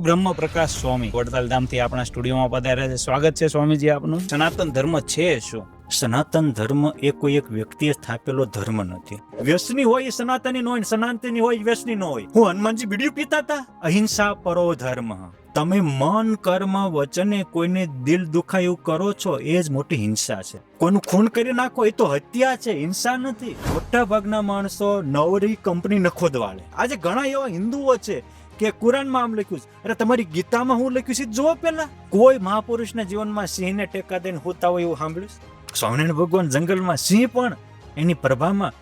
બ્રહ્મ પ્રકાશ સ્વામી વડતાલ ધામથી આપણા સ્ટુડિયોમાં પધાર્યા છે. સ્વાગત છે સ્વામીજી આપનું. સનાતન ધર્મ છે શું? સનાતન ધર્મ એ કોઈ એક વ્યક્તિએ સ્થાપેલો ધર્મ નથી. વ્યસની હોય એ સનાતની ન હોય, સનાતની હોય વ્યસની ન હોય. હું હનુમાનજી બીડીયું પીતા હતા. અહિંસા પરો ધર્મ. તમે મન કર્મ વચને કોઈને દિલ દુખાય એવું કરો છો, એ જ મોટી હિંસા છે. કોઈનું ખૂન કરી નાખો એ તો હત્યા છે, હિંસા નથી. મોટા ભાગના માણસો નવરી કંપની નખોદ વાળે. આજે ઘણા એવા હિન્દુઓ છે કે કુરાનમાં આમ લખ્યું છે. અરે તમારી ગીતામાં હું લખ્યું છે જુઓ પેલા. કોઈ મહાપુરુષના જીવનમાં સિંહને ટેકા દઈને હોતા હોય એવું સાંભળ્યું? સ્વામિનારાયણ ભગવાન જંગલમાં સિંહ પણ એની પ્રભામાં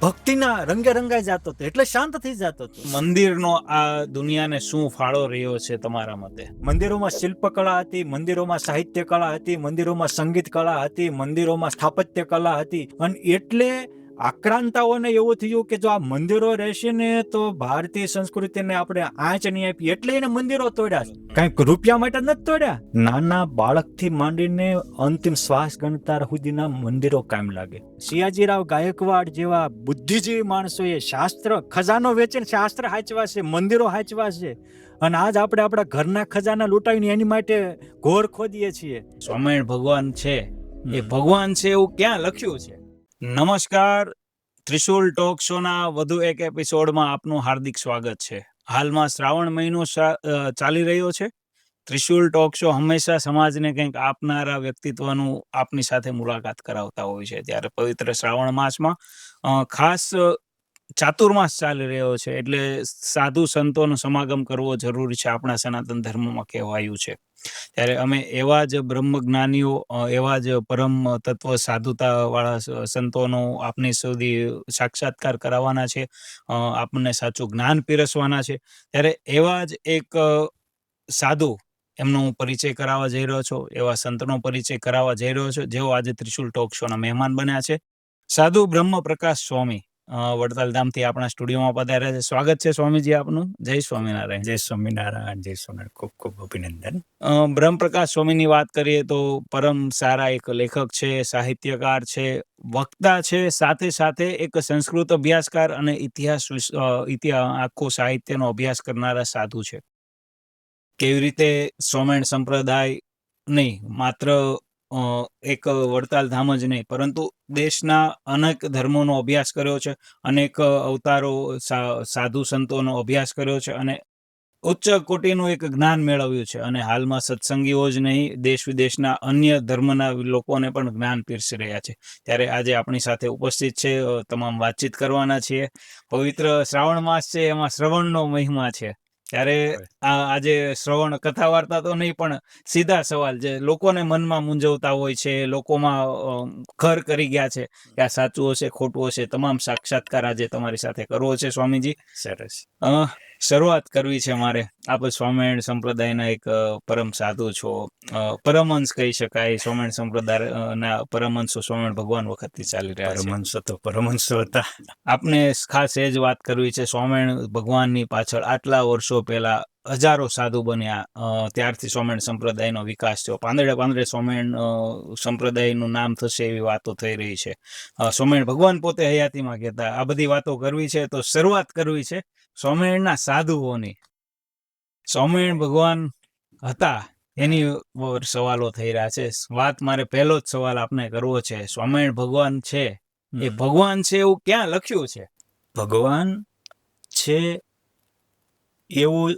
ભક્તિના રંગે રંગાઈ જતો હતો, એટલે શાંત થઈ જતો હતો. મંદિરનો આ દુનિયાને શું ફાળો રહ્યો છે તમારા મતે? મંદિરોમાં શિલ્પકળા હતી, મંદિરોમાં સાહિત્ય કળા હતી, મંદિરોમાં સંગીત કળા હતી, મંદિરોમાં સ્થાપત્ય કળા હતી. અને એટલે આક્રાંતાઓને એવું થયું કે જો આ મંદિરો રહેશે ને તો ભારતીય સંસ્કૃતિને આપણે આંચ નહીં આપી, એટલે એને મંદિરો તોડ્યા છે. કંઈક રૂપિયા માટે નથી તોડ્યા. નાના બાળકથી માંડીને અંતિમ શ્વાસ ગણતાર સુધીના મંદિરો કામ લાગે. સિયાજીરાવ ગાયકવાડ જેવા બુદ્ધિજીવી માણસોએ શાસ્ત્ર ખજાનો વેચીને શાસ્ત્ર હાચવા છે, મંદિરો હાચવા છે. અને આજ આપણે આપણા ઘરના ખજાના લૂંટાવીને એની માટે ઘોર ખોદીએ છીએ. સ્વામિનારાયણ ભગવાન છે એ ભગવાન છે એવું ક્યાં લખ્યું છે? નમસ્કાર, ત્રિશુલ ટોક શોના વધુ એક એપિસોડમાં આપનું હાર્દિક સ્વાગત છે. હાલમાં શ્રાવણ મહિનો ચાલી રહ્યો છે. ત્રિશુલ ટોક શો હંમેશા સમાજને કંઈક આપનારા વ્યક્તિત્વનું આપની સાથે મુલાકાત કરાવતા હોય છે. ત્યારે પવિત્ર શ્રાવણ માસમાં ખાસ ચાતુર્માસ ચાલી રહ્યો છે, એટલે સાધુ સંતોનો સમાગમ કરવો જરૂરી છે, આપણા સનાતન ધર્મમાં કહેવાયું છે. ત્યારે અમે એવા જ બ્રહ્મ જ્ઞાનીઓ, એવા જ પરમ તત્વ સાધુતા વાળા સંતોનો આપની સુધી સાક્ષાત્કાર કરાવવાના છે, આપણને સાચું જ્ઞાન પીરસવાના છે. ત્યારે એવા જ એક સાધુ, એમનો હું પરિચય કરાવવા જઈ રહ્યો છું, એવા સંતનો પરિચય કરાવવા જઈ રહ્યો છું, જેઓ આજે ત્રિશુલ ટોક શોના મહેમાન બન્યા છે. સાધુ બ્રહ્મ પ્રકાશ સ્વામી વડતાલ ધામથી આપણા સ્ટુડિયોમાં પધાર્યા છે. સ્વાગત છે સ્વામીજી આપનું. જય સ્વામિનારાયણ. જય સ્વામિનારાયણ. જય સ્વામિનારાયણ. ખૂબ ખૂબ અભિનંદન. બ્રહ્મ પ્રકાશ સ્વામીની વાત કરીએ તો પરમ સારા એક લેખક છે, સાહિત્યકાર છે, વક્તા છે, સાથે સાથે એક સંસ્કૃત અભ્યાસકાર અને ઇતિહાસ આખો સાહિત્યનો અભ્યાસ કરનારા સાધુ છે. કેવી રીતે સ્વામિનારાયણ સંપ્રદાય નહીં માત્ર એક વડતાલ ધામ જ નહીં, પરંતુ દેશના અનેક ધર્મોનો અભ્યાસ કર્યો છે, અનેક અવતારો સાધુ સંતોનો અભ્યાસ કર્યો છે અને ઉચ્ચ કોટીનું એક જ્ઞાન મેળવ્યું છે. અને હાલમાં સત્સંગીઓ જ નહીં, દેશ વિદેશના અન્ય ધર્મના લોકોને પણ જ્ઞાન પીરસી રહ્યા છે. ત્યારે આજે આપણી સાથે ઉપસ્થિત છે, તમામ વાતચીત કરવાના છીએ. પવિત્ર શ્રાવણ માસ છે, એમાં શ્રવણનો મહિમા છે. ત્યારે આજે શ્રવણ કથા વાર્તા તો નહીં, પણ સીધા સવાલ જે લોકોને મનમાં મૂંઝવતા હોય છે, લોકોમાં ખર કરી ગયા છે કે આ સાચું હશે ખોટું હશે, તમામ સાક્ષાત્કાર આજે તમારી સાથે કરવો છે સ્વામીજી. સરસ. શરૂઆત કરવી છે મારે. આપ સ્વામિનારાયણ સંપ્રદાયના એક પરમ સાધુ છો, પરમહંસ કહી શકાય. સ્વામિનારાયણ સંપ્રદાયના પરમહંસો સ્વામિનારાયણ ભગવાન વખતથી ચાલી રહ્યા છે. પરમહંસો તો પરમહંસો હતા. આપને ખાસ એ જ વાત કરવી છે, સ્વામિનારાયણ ભગવાનની પાછળ આટલા વર્ષો પહેલા હજારો સાધુ બન્યા, ત્યારથી સ્વામિનારાયણ સંપ્રદાયનો વિકાસ થયો. પાંદડે પાંદડે સ્વામિનારાયણ સંપ્રદાયનું નામ થશે એવી વાતો થઈ રહી છે. સ્વામિનારાયણ ભગવાન પોતે હયાતીમાં કહેતા. આ બધી વાતો કરવી છે તો શરૂઆત કરવી છે સ્વામિનારાયણના સાધુઓની. સ્વામિનારાયણ ભગવાન હતા એની સવાલો થઈ રહ્યા છે. વાત મારે પહેલો જ સવાલ આપને કરવો છે. સ્વામિનારાયણ ભગવાન છે એ ભગવાન છે એવું ક્યાં લખ્યું છે? ભગવાન છે એવું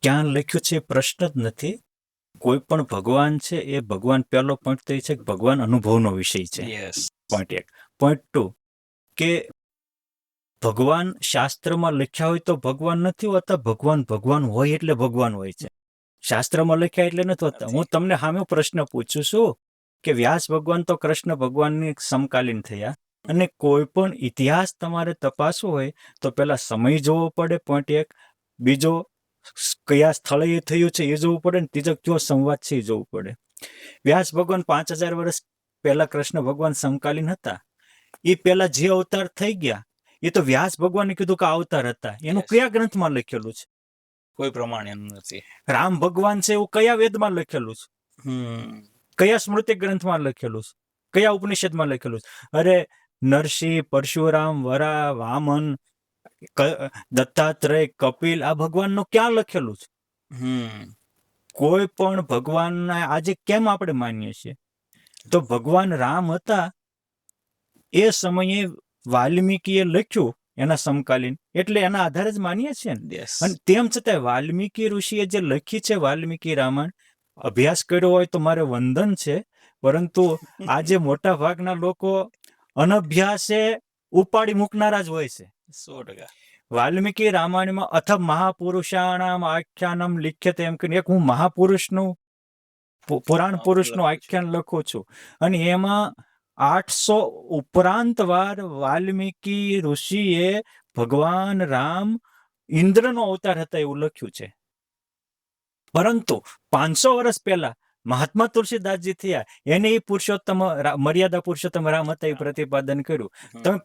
ક્યાં લખ્યું છે પ્રશ્ન જ નથી. કોઈ પણ ભગવાન છે એ ભગવાન, પહેલો પોઈન્ટ તો એ છે કે ભગવાન અનુભવનો વિષય છે. પોઈન્ટ 1. પોઈન્ટ 2 કે ભગવાન શાસ્ત્રમાં લખ્યા હોય તો ભગવાન નથી હોતા. ભગવાન ભગવાન હોય એટલે ભગવાન હોય છે. શાસ્ત્રમાં લખ્યા એટલે નથી હોતા. હું તમને સામે પ્રશ્ન પૂછું છું કે વ્યાસ ભગવાન તો કૃષ્ણ ભગવાનની સમકાલીન થયા, અને કોઈ પણ ઇતિહાસ તમારે તપાસવો હોય તો પેલા સમય જોવો પડે, પોઈન્ટ 1. બીજો કયા સ્થળે એ થયું છે એ જોવું પડે, ને ત્રીજો કયો સંવાદ છે એ જોવું પડે. વ્યાસ ભગવાન 5000 વર્ષ પહેલા કૃષ્ણ ભગવાન સમકાલીન હતા. એ પહેલા જે અવતાર થઈ ગયા એ તો વ્યાસ ભગવાને કીધું કે અવતાર હતા. એનું કયા ગ્રંથમાં લખેલું છે? કોઈ પ્રમાણે નથી. રામ ભગવાન છે એવું કયા વેદમાં લખેલું છે? કયા સ્મૃતિ ગ્રંથમાં લખેલું છે? કયા ઉપનિષદમાં લખેલું છે? અરે નરસિંહ, પરશુરામ, વરા, વામન, દત્તાત્રેય, કપિલ, આ ભગવાનનું ક્યાં લખેલું છે? કોઈ પણ ભગવાનના આજે કેમ આપણે માનીએ છીએ તો ભગવાન રામ હતા એ સમયે વાલ્મીકીએ લખ્યું એના સમકાલીન એટલે એના આધારે જ માનીએ છીએ ને. યસ અને તેમ છતાં વાલ્મીકી ઋષિએ જે લખી છે વાલ્મીકી રામાયણ અભ્યાસ કર્યો હોય તો મારે વંદન છે, પરંતુ આજે મોટા ભાગના લોકો અનભ્યાસે ઉપાડી મૂકનારા જ હોય છે. 100%. વાલ્મીકી રામાયણમાં અથ મહાપુરુષાણામ આખ્યાનમ લિખ્યતે એમ કરીને એક હું મહાપુરુષનું પુરાણ પુરુષનું આખ્યાન લખું છું અને એમાં 800 ઉપરાંત વાર વાલ્મીકી ઋષિએ ભગવાન રામ ઇન્દ્રનો અવતાર હતા એવું લખ્યું છે. પરંતુ 500 વર્ષ પહેલા મહાત્મા તુલસીદાસજી થયા એને એ પુરુષોત્તમ મર્યાદા પુરુષોત્તમ રામ હતા એ પ્રતિપાદન કર્યું. તમે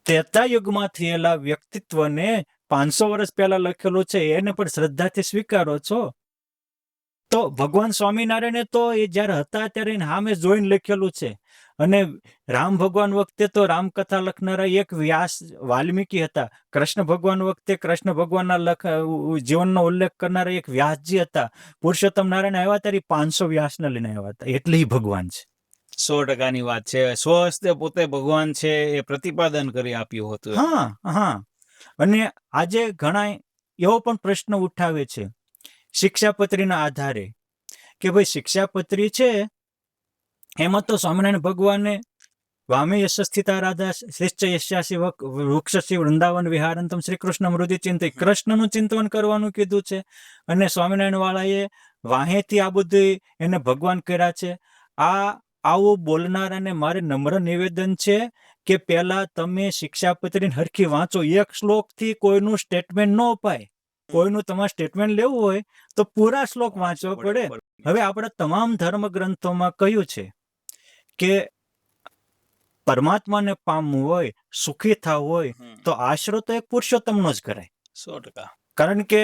ત્રેતા યુગમાં થયેલા વ્યક્તિત્વને 500 વર્ષ પહેલા લખેલું છે એને પણ શ્રદ્ધાથી સ્વીકારો છો. તો ભગવાન સ્વામિનારાયણે તો એ જયારે હતા ત્યારે સામે જોઈને લખેલું છે. અને રામ ભગવાન વખતે તો રામકથા લખનારા એક વ્યાસ વાલ્મીકી હતા. કૃષ્ણ ભગવાન વખતે કૃષ્ણ ભગવાનના જીવનનો ઉલ્લેખ કરનારા એક વ્યાસજી હતા. પુરુષોત્તમ નારાયણ આવ્યા ત્યારે 500 વ્યાસને લઈને આવ્યા હતા. એટલે એ ભગવાન છે. 100%ની વાત છે. સ્વહસ્તે પોતે ભગવાન છે એ પ્રતિપાદન કરી આપ્યું હતું. હા. અને આજે ઘણા એવો પણ પ્રશ્ન ઉઠાવે છે શિક્ષાપત્રીના આધારે કે ભાઈ શિક્ષાપત્રી છે એમાં તો સ્વામિનારાયણ ભગવાને વામે યશ સ્થિતા રાધા શ્રેષ્ઠ યશ્યાસી વૃક્ષસી વૃંદાવન વિહારંતમ શ્રી કૃષ્ણ મૃદિ ચિંતન કૃષ્ણનું ચિંતન કરવાનું કીધું છે અને સ્વામિનારાયણ વાળાએ વાહેથી આ બધું એને ભગવાન કર્યા છે. આવું બોલનારાને મારે નમ્ર નિવેદન છે કે પહેલા તમે શિક્ષાપત્રીને હરખી વાંચો. એક શ્લોકથી કોઈનું સ્ટેટમેન્ટ ન અપાય. કોઈનું તમારે સ્ટેટમેન્ટ લેવું હોય તો પૂરા શ્લોક વાંચવો પડે. હવે આપણે તમામ ધર્મ ગ્રંથોમાં કહ્યું છે કે પરમાત્માને પામવું હોય, સુખી થવું હોય તો આશરો તો એક પુરુષોત્તમનો જ કરાય. 100%. કારણ કે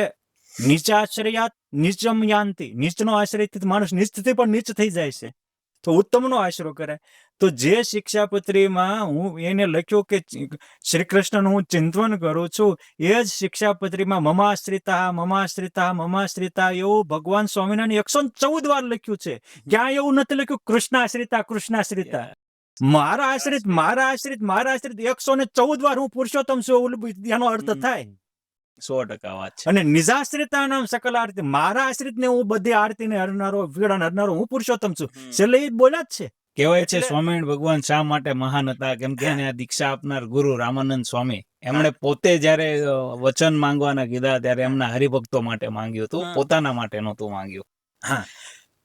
નીચ આશ્રયાત નીચમ યાંતિ, નીચનો આશ્રયથી માણસ નીચથી પણ નીચ થઈ જાય છે. તો ઉત્તમનો આશરો કરાય. તો જે શિક્ષાપત્રીમાં હું એને લખ્યું કે શ્રી કૃષ્ણનું હું ચિંતન કરું છું એ જ શિક્ષાપત્રીમાં મમાશ્રિતા એવું ભગવાન સ્વામિનારાયણ 114 વાર લખ્યું છે. ક્યાં એવું નથી લખ્યું કૃષ્ણાશ્રિતા. મારા આશ્રિત 114 વાર હું પુરુષોત્તમ છું એનો અર્થ થાય. 100% વાત છે. અને નિજાશ્રિતા નામ સકલ આરતી, મારા આશ્રિત ને હું બધી આરતી ને હરનારો હું પુરુષોત્તમ છું. છેલ્લે એ બોલ્યા જ છે. કહેવાય છે સ્વામિનારાયણ ભગવાન શા માટે મહાન હતા, કેમ કે એને આ દીક્ષા આપનાર ગુરુ રામાનંદ સ્વામી એમણે પોતે જયારે વચન માંગવાના કીધા ત્યારે એમના હરિભક્તો માટે માંગ્યું હતું, પોતાના માટે નહોતું માંગ્યું. હા.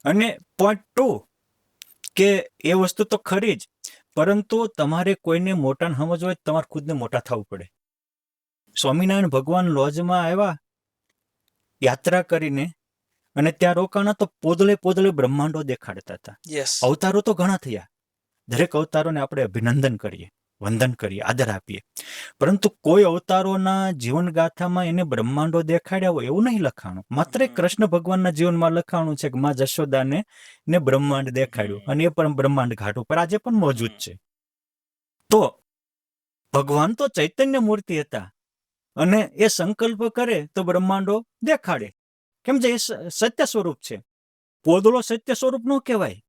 અને પોઈન્ટ 2 કે એ વસ્તુ તો ખરી જ, પરંતુ તમારે કોઈને મોટા સમજવું હોય તમારે ખુદને મોટા થવું પડે. સ્વામિનારાયણ ભગવાન લોજમાં આવ્યા યાત્રા કરીને અને ત્યાં રોકાણા તો પોદળે બ્રહ્માંડો દેખાડતા હતા. અવતારો તો ઘણા થયા. દરેક અવતારોને આપણે અભિનંદન કરીએ, વંદન કરીએ, આદર આપીએ. પરંતુ કોઈ અવતારોના જીવન ગાથામાં એને બ્રહ્માંડો દેખાડ્યા હોય એવું નહીં લખાણું. માત્ર કૃષ્ણ ભગવાનના જીવનમાં લખાણું છે કે માં જશોદાને ને બ્રહ્માંડ દેખાડ્યું અને એ પણ બ્રહ્માંડ ઘાટ ઉપર આજે પણ મોજૂદ છે. તો ભગવાન તો ચૈતન્ય મૂર્તિ હતા અને એ સંકલ્પ કરે તો બ્રહ્માંડો દેખાડે. કેમ છે? એ સત્ય સ્વરૂપ છે. પોદળો સત્ય સ્વરૂપ નો કહેવાય.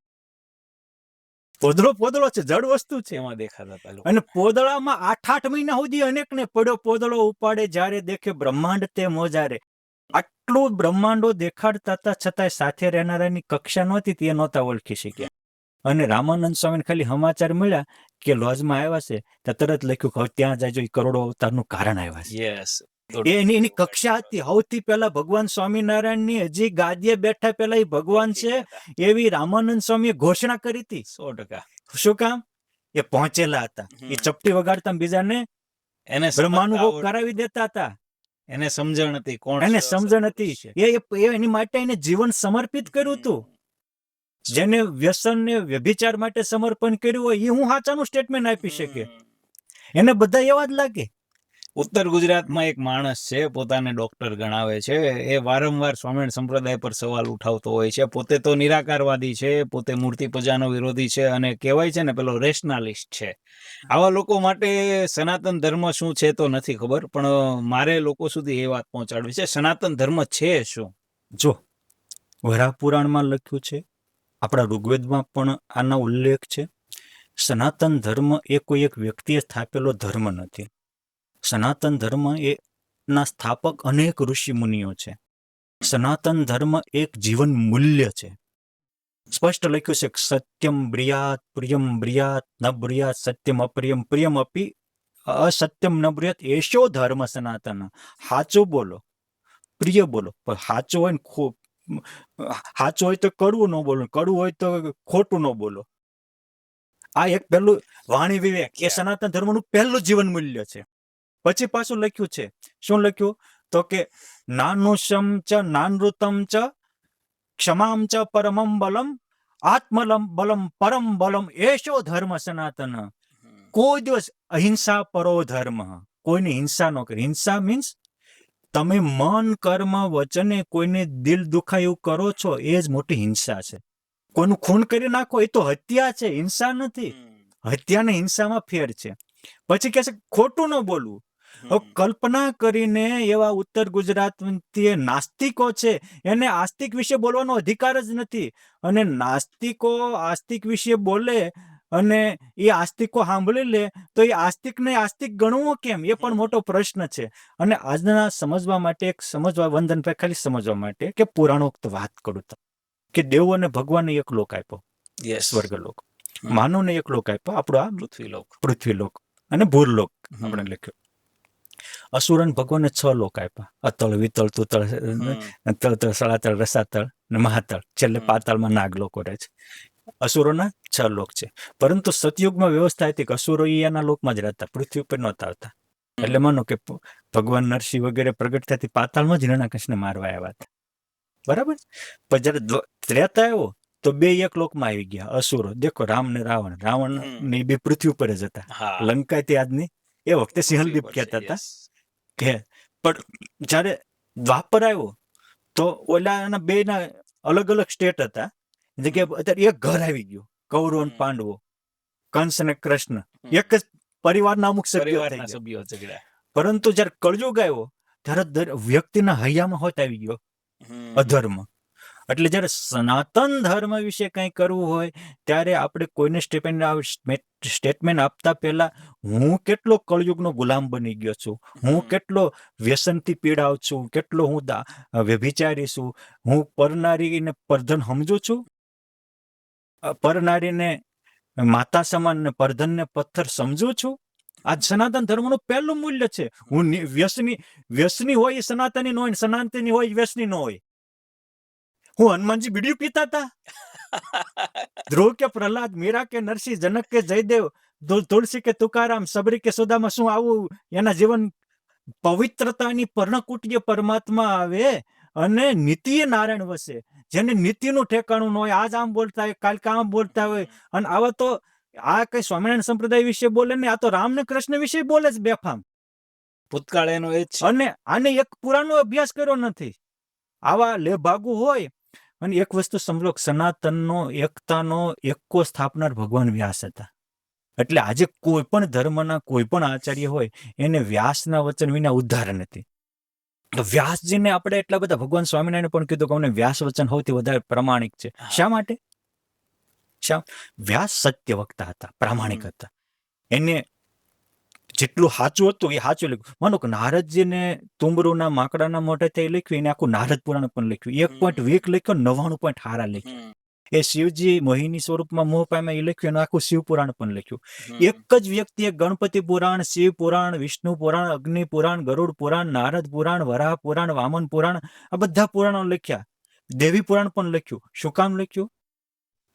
પોદળો છે, જડ વસ્તુ છે. એમાં દેખાતા હતા લોકો. અને પોદળામાં 8 મહિના સુધી અનેકને પડ્યો પોદળો ઉપાડે જ્યારે દેખે બ્રહ્માંડ તે મોજારે. આટલું બ્રહ્માંડો દેખાડતા હતા છતાંય સાથે રહેનારાની કક્ષા નહોતી, તે નહોતા ઓળખી શક્યા. અને રામાનંદ સ્વામીને ખાલી સમાચાર મળ્યા કે લોજમાં આવ્યા છે તો તરત લખ્યું કે ત્યાં જાય એ કરોડો અવતારનું કારણ આવ્યા છે. યસ. એની કક્ષા હતી. સૌથી પહેલા ભગવાન સ્વામિનારાયણની હજી ગાદીએ બેઠા પહેલા એ ભગવાન છે એવી રામાનંદ સ્વામીએ ઘોષણા કરી હતી. 100%. શું કામ? એ પહોંચેલા હતા. એ ચપટી વગાડતા બીજાને એને બ્રહ્માનુભવ કરાવી દેતા હતા. એને સમજણ હતી કોણ, એને સમજણ હતી. એની માટે એને જીવન સમર્પિત કર્યું હતું. જેને વ્યસન ને વ્યભિચાર માટે સમર્પણ કર્યું હોય એ હું સાચાનું સ્ટેટમેન્ટ આપી શકે. એને બધા એવા જ લાગે. ઉત્તર ગુજરાતમાં એક માણસ છે, પોતાને ડોક્ટર ગણાવે છે. એ વારંવાર સ્વામિનારાયણ સંપ્રદાય પર સવાલ ઉઠાવતો હોય છે. પોતે તો નિરાકારવાદી છે, પોતે મૂર્તિ પૂજાનો વિરોધી છે, અને કહેવાય છે ને પેલો રેશનાલિસ્ટ છે. આવા લોકો માટે સનાતન ધર્મ શું છે તો નથી ખબર, પણ મારે લોકો સુધી એ વાત પહોંચાડવી છે, સનાતન ધર્મ છે શું? જો વરાહ પુરાણમાં લખ્યું છે, આપણા ઋગ્વેદમાં પણ આનો ઉલ્લેખ છે. સનાતન ધર્મ એ કોઈ એક વ્યક્તિએ સ્થાપેલો ધર્મ નથી. સનાતન ધર્મ એ ના સ્થાપક અનેક ઋષિ મુનિઓ છે. સનાતન ધર્મ એક જીવન મૂલ્ય છે. સ્પષ્ટ લખ્યું છે, સત્યમ બ્રિયાત ન બ્રિયાત સત્યમ અપ્રિયમ પ્રિયમ અપી અસત્યમ ન બ્રિયાત એશો ધર્મ સનાતન. હાચો બોલો, પ્રિય બોલો, પણ હાચો હોય ને હાચો હોય તો કડવું ન બોલો, કડવું હોય તો ખોટું ન બોલો. આ એક પહેલું વાણી વિવેક એ સનાતન ધર્મનું પહેલું જીવન મૂલ્ય છે. પછી પાછું લખ્યું છે, શું લખ્યું? તો કે નાનુષમ ચ નાનૃતમ ચ ક્ષમામ ચ પરમમ બલમ આત્મલમ બલમ પરમ બલમ એશો ધર્મ સનાતન. કોઈ દિવસ અહિંસા પરો ધર્મ. કોઈની હિંસા ન કરે. હિંસા મીન્સ તમે મન કર્મ વચને કોઈને દિલ દુખાયું કરો છો, એ જ મોટી હિંસા છે. કોઈનું ખૂન કરી નાખો એ તો હત્યા છે, હિંસા નથી. હત્યા ને હિંસામાં ફેર છે. પછી કહે છે ખોટું ન બોલવું. કલ્પના કરીને એવા ઉત્તર ગુજરાતથી નાસ્તિકો છે, એને આસ્તિક વિશે બોલવાનો અધિકાર જ નથી. અને નાસ્તિકો આસ્તિક વિશે બોલે અને એ આસ્તિકો સાંભળી લે તો એ આસ્તિકને આસ્તિક ગણવો કેમ, એ પણ મોટો પ્રશ્ન છે. અને આજના સમજવા માટે વંદનભાઈ ખાલી સમજવા માટે કે પુરાણોક્ત વાત કરું તો કે દેવો અને ભગવાનને એક લોક આપ્યો, સ્વર્ગલોક. માનવને એક લોક આપ્યો, આપણો આ પૃથ્વીલોક અને ભૂરલોક આપણે લખ્યો. અસુરન ભગવાને 6 લોક આપ્યા, અતળ વિતળ તુતળ તળતળ સળાતળ રસાતળ અને મહાતળ. છેલ્લે પાતાળમાં નાગ લોકો રહે છે. અસુરોના 6 લોક છે. પરંતુ સતયુગમાં વ્યવસ્થા હતી કે અસુરો એના લોકમાં જ રહેતા, પૃથ્વી ઉપર નહોતા આવતા. એટલે માનો કે ભગવાન નરસિંહ વગેરે પ્રગટ થતી પાતાળમાં જ હિરણ્યકશિપુને મારવા આવ્યા હતા. બરાબર. પણ જયારે ત્રેતા આવ્યો તો 2 એક લોકમાં આવી ગયા અસુરો. દેખો રામ ને રાવણ ને બે પૃથ્વી ઉપર જ હતા. લંકા તે આજની એ વખતે સિંહલદીપ કહેતા હતા કે, પણ જયારે દ્વાપર આવ્યો તો ઓલા બે ના અલગ અલગ સ્ટેટ હતા. જગ્યાએ અત્યારે એક ઘર આવી ગયું, કૌરવ અને પાંડવો, કંસ અને કૃષ્ણ, એક જ પરિવારના અમુક સભ્યો થઈ ગયા. પરંતુ જયારે કળયુગ આવ્યો ત્યારે વ્યક્તિના હૈયામાં હોત આવી ગયો અધર્મ. એટલે જયારે સનાતન ધર્મ વિશે કંઈ કરવું હોય ત્યારે આપણે કોઈને સ્ટેટમેન્ટ આપતા પહેલા હું કેટલો કળયુગનો ગુલામ બની ગયો છું, હું કેટલો વ્યસનથી પીડાવ છું, કેટલો હું વ્યભિચારી છું, હું પરનારીને પરધન સમજુ છું, પરનારીને માતા સમાન ને પરધનને પથ્થર સમજુ છું. આ સનાતન ધર્મનું પહેલું મૂલ્ય છે. હું વ્યસની હોય એ સનાતની ન હોય, સનાતની હોય વ્યસની ન હોય. હું હનુમાનજી બીડીયું પીતા હતા? ધ્રુવ કે પ્રહલાદ, મીરા કે નરસિંહ, જનક કે જયદેવ, તુલસી કે તુકારામ, સબરી કે સુદામા, શું આવું એના જીવન પવિત્રતાની પર્ણકુટીય પરમાત્મા આવે અને નીતિએ નારાયણ વસે, જેને નીતિનું ઠેકાણું ન હોય, આજ આમ બોલતા હોય, કાલ કામ બોલતા હોય. અને આવા તો આ કઈ સ્વામિનારાયણ સંપ્રદાય વિશે બોલે ને, આ તો રામ ને કૃષ્ણ વિશે બોલે જ બેફામ. ભૂતકાળ એનો એ જ છે. અને આને એક પુરાણનો અભ્યાસ કર્યો નથી. આવા લેભાગુ હોય. અને એક વસ્તુ સમજો, સનાતનનો એકતાનો એકો સ્થાપનાર ભગવાન વ્યાસ હતા. એટલે આજે કોઈ પણ ધર્મના કોઈ પણ આચાર્ય હોય એને વ્યાસના વચન વિના ઉદ્ધાર નથી. તો વ્યાસજીને આપણે એટલા બધા, ભગવાન સ્વામિનારાયણ પણ કીધું કે અમને વ્યાસ વચન સૌથી વધારે પ્રમાણિક છે. શા માટે? વ્યાસ સત્ય વક્તા હતા, પ્રામાણિક હતા. એને જેટલું સાચું હતું એ સાચું લખ્યું. માનો કે નારદજીને તુંબરૂના માકડાના મોઢેથી લખ્યું, એને આખું નારદ પુરાણ પણ લખ્યું. 1.20 લખ્યો, 99.8 લખ્યું. એ શિવજી મોહિની સ્વરૂપમાં મોહ પામ્યા એ લખ્યું, એનું આખું શિવ પુરાણ પણ લખ્યું. એક જ વ્યક્તિએ ગણપતિ પુરાણ, શિવ પુરાણ, વિષ્ણુ પુરાણ, અગ્નિ પુરાણ, ગરુડ પુરાણ, નારદ પુરાણ, વરાહ પુરાણ, વામન પુરાણ, આ બધા પુરાણો લખ્યા. દેવી પુરાણ પણ લખ્યું. શું કામ લખ્યું?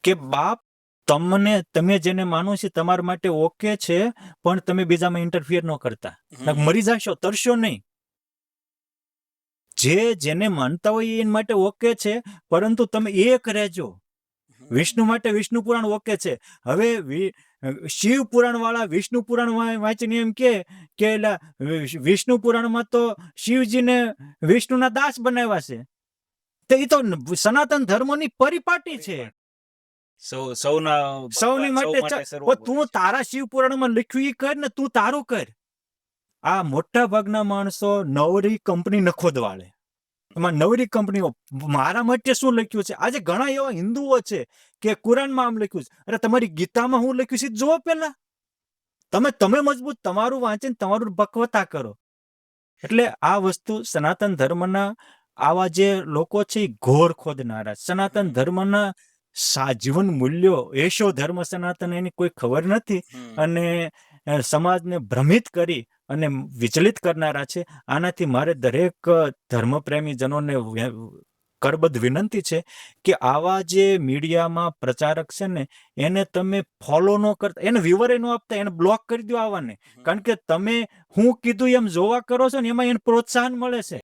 કે બાપ, તમે જેને માનો છો તમારા માટે ઓકે છે, પણ તમે બીજામાં ઇન્ટરફિયર ન કરતા, મરી જશો, તરશો નહીં. જેને માનતા હોય એના માટે ઓકે છે, પરંતુ તમે એક રહેજો. વિષ્ણુ માટે વિષ્ણુ પુરાણ ઓકે છે. હવે શિવ પુરાણ વાળા વિષ્ણુ પુરાણ વાંચીને એમ કે એલા વિષ્ણુ પુરાણમાં તો શિવજીને વિષ્ણુના દાસ બનાવ્યા છે. તો એ તો સનાતન ધર્મની પરિપાટી છે. સૌની માટે તું તારા શિવ પુરાણમાં લખ્યું એ કર ને, તું તારું કર. આ મોટા ભાગના માણસો નવરી કંપની ન ખોદવાળે. એમાં નવરી કંપનીઓ મારા માટે શું લખ્યું છે. આજે ઘણા એવા હિન્દુઓ છે કે કુરાનમાં આમ લખ્યું છે. અરે તમારી ગીતામાં હું લખ્યું છે જુઓ પેલા. તમે મજબૂત તમારું વાંચીને તમારું બકવતા કરો. એટલે આ વસ્તુ સનાતન ધર્મના આવા જે લોકો છે એ ઘોર ખોદનારા, સનાતન ધર્મના જીવન મૂલ્યો, એશો ધર્મ સનાતન એની કોઈ ખબર નથી અને સમાજને ભ્રમિત કરી અને વિચલિત કરનારા છે. આનાથી મારે દરેક ધર્મપ્રેમી જનોને કરબદ્ધ વિનંતી છે કે આવા જે મીડિયામાં પ્રચારક છે ને એને તમે ફોલો ન કરતા, એને વ્યુવર ન આપતા, એને બ્લોક કરી દો આવાને. કારણ કે તમે હું કીધું એમ જોવા કરો છો ને એમાં એને પ્રોત્સાહન મળે છે.